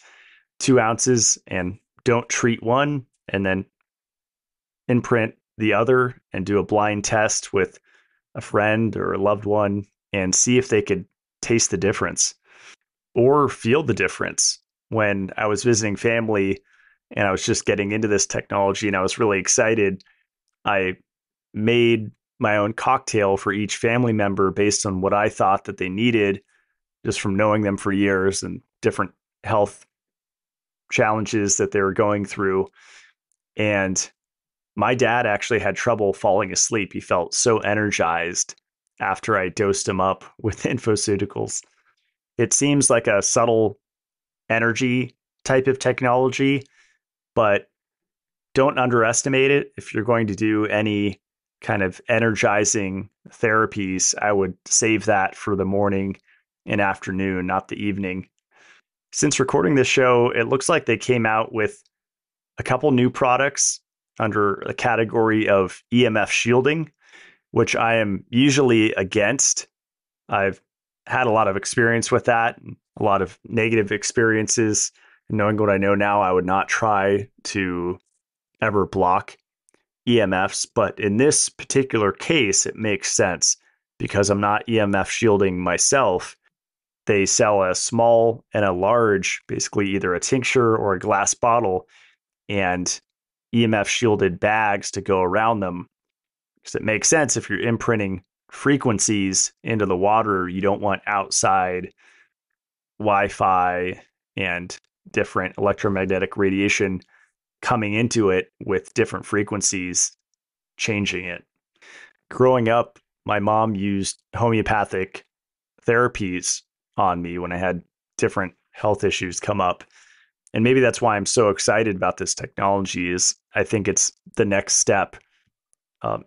2 ounces, and don't treat one, and then imprint the other, and do a blind test with a friend or a loved one and see if they could taste the difference or feel the difference. When I was visiting family and I was just getting into this technology and I was really excited, I made my own cocktail for each family member based on what I thought that they needed, just from knowing them for years and different health challenges that they were going through. And my dad actually had trouble falling asleep. He felt so energized after I dosed him up with infoceuticals. It seems like a subtle energy type of technology, but don't underestimate it. If you're going to do any kind of energizing therapies, I would save that for the morning and afternoon, not the evening. Since recording this show, it looks like they came out with a couple new products under the category of EMF shielding, which I am usually against. I've had a lot of experience with that, a lot of negative experiences. And knowing what I know now, I would not try to ever block EMFs. But in this particular case, it makes sense because I'm not EMF shielding myself. They sell a small and a large, basically either a tincture or a glass bottle, and EMF shielded bags to go around them. Because it makes sense if you're imprinting frequencies into the water, you don't want outside Wi-Fi and different electromagnetic radiation coming into it with different frequencies, changing it. Growing up, my mom used homeopathic therapies on me when I had different health issues come up. And maybe that's why I'm so excited about this technology is I think it's the next step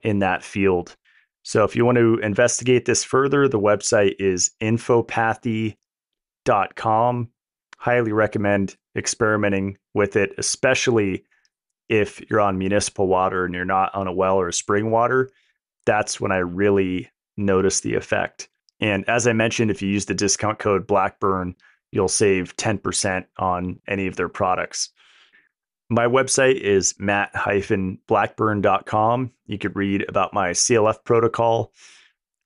in that field. So if you want to investigate this further, the website is infopathy.com. Highly recommend experimenting with it, especially if you're on municipal water and you're not on a well or a spring water. That's when I really notice the effect. And as I mentioned, if you use the discount code Blackburn, you'll save 10% on any of their products. My website is matt-blackburn.com. You could read about my CLF protocol,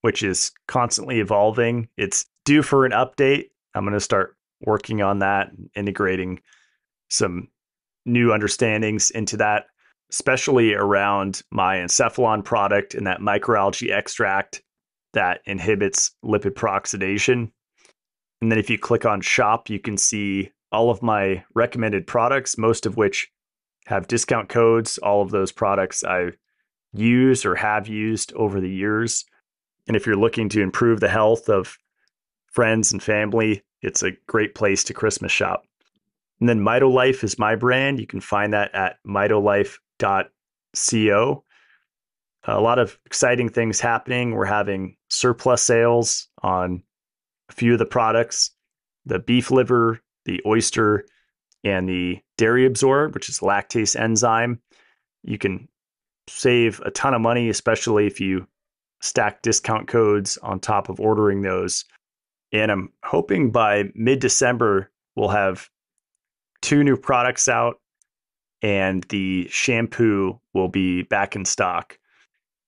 which is constantly evolving. It's due for an update. I'm going to start working on that, integrating some new understandings into that, especially around my encephalon product and that microalgae extract that inhibits lipid peroxidation. And then if you click on shop, you can see all of my recommended products, most of which have discount codes. All of those products I use or have used over the years. And if you're looking to improve the health of friends and family, it's a great place to Christmas shop. And then Mitolife is my brand. You can find that at mitolife.co. A lot of exciting things happening. We're having surplus sales on a few of the products, the beef liver, the oyster, and the dairy absorb, which is lactase enzyme. You can save a ton of money, especially if you stack discount codes on top of ordering those. And I'm hoping by mid-December, we'll have 2 new products out and the shampoo will be back in stock.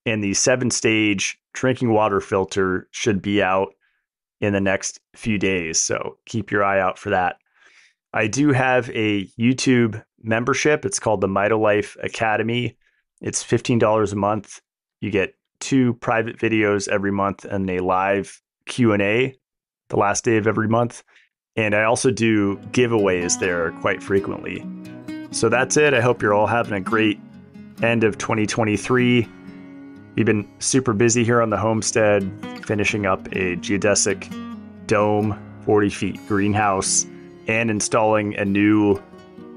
And the 7-stage drinking water filter should be out in the next few days. So keep your eye out for that. I do have a YouTube membership. It's called the Mitolife Academy. It's $15 a month. You get 2 private videos every month and a live Q&A the last day of every month. And I also do giveaways there quite frequently. So that's it. I hope you're all having a great end of 2023. We've been super busy here on the homestead, finishing up a geodesic dome, 40 feet greenhouse, and installing a new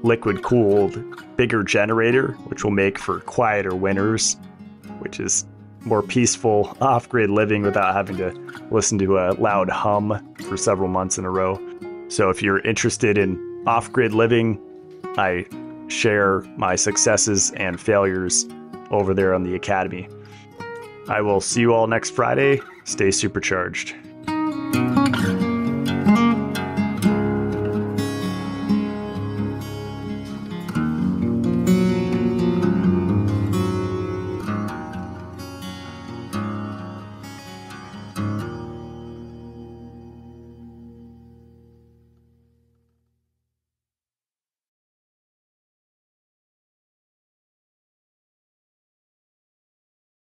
liquid-cooled, bigger generator, which will make for quieter winters, which is more peaceful off-grid living without having to listen to a loud hum for several months in a row. So if you're interested in off-grid living, I share my successes and failures over there on the Academy. I will see you all next Friday. Stay supercharged.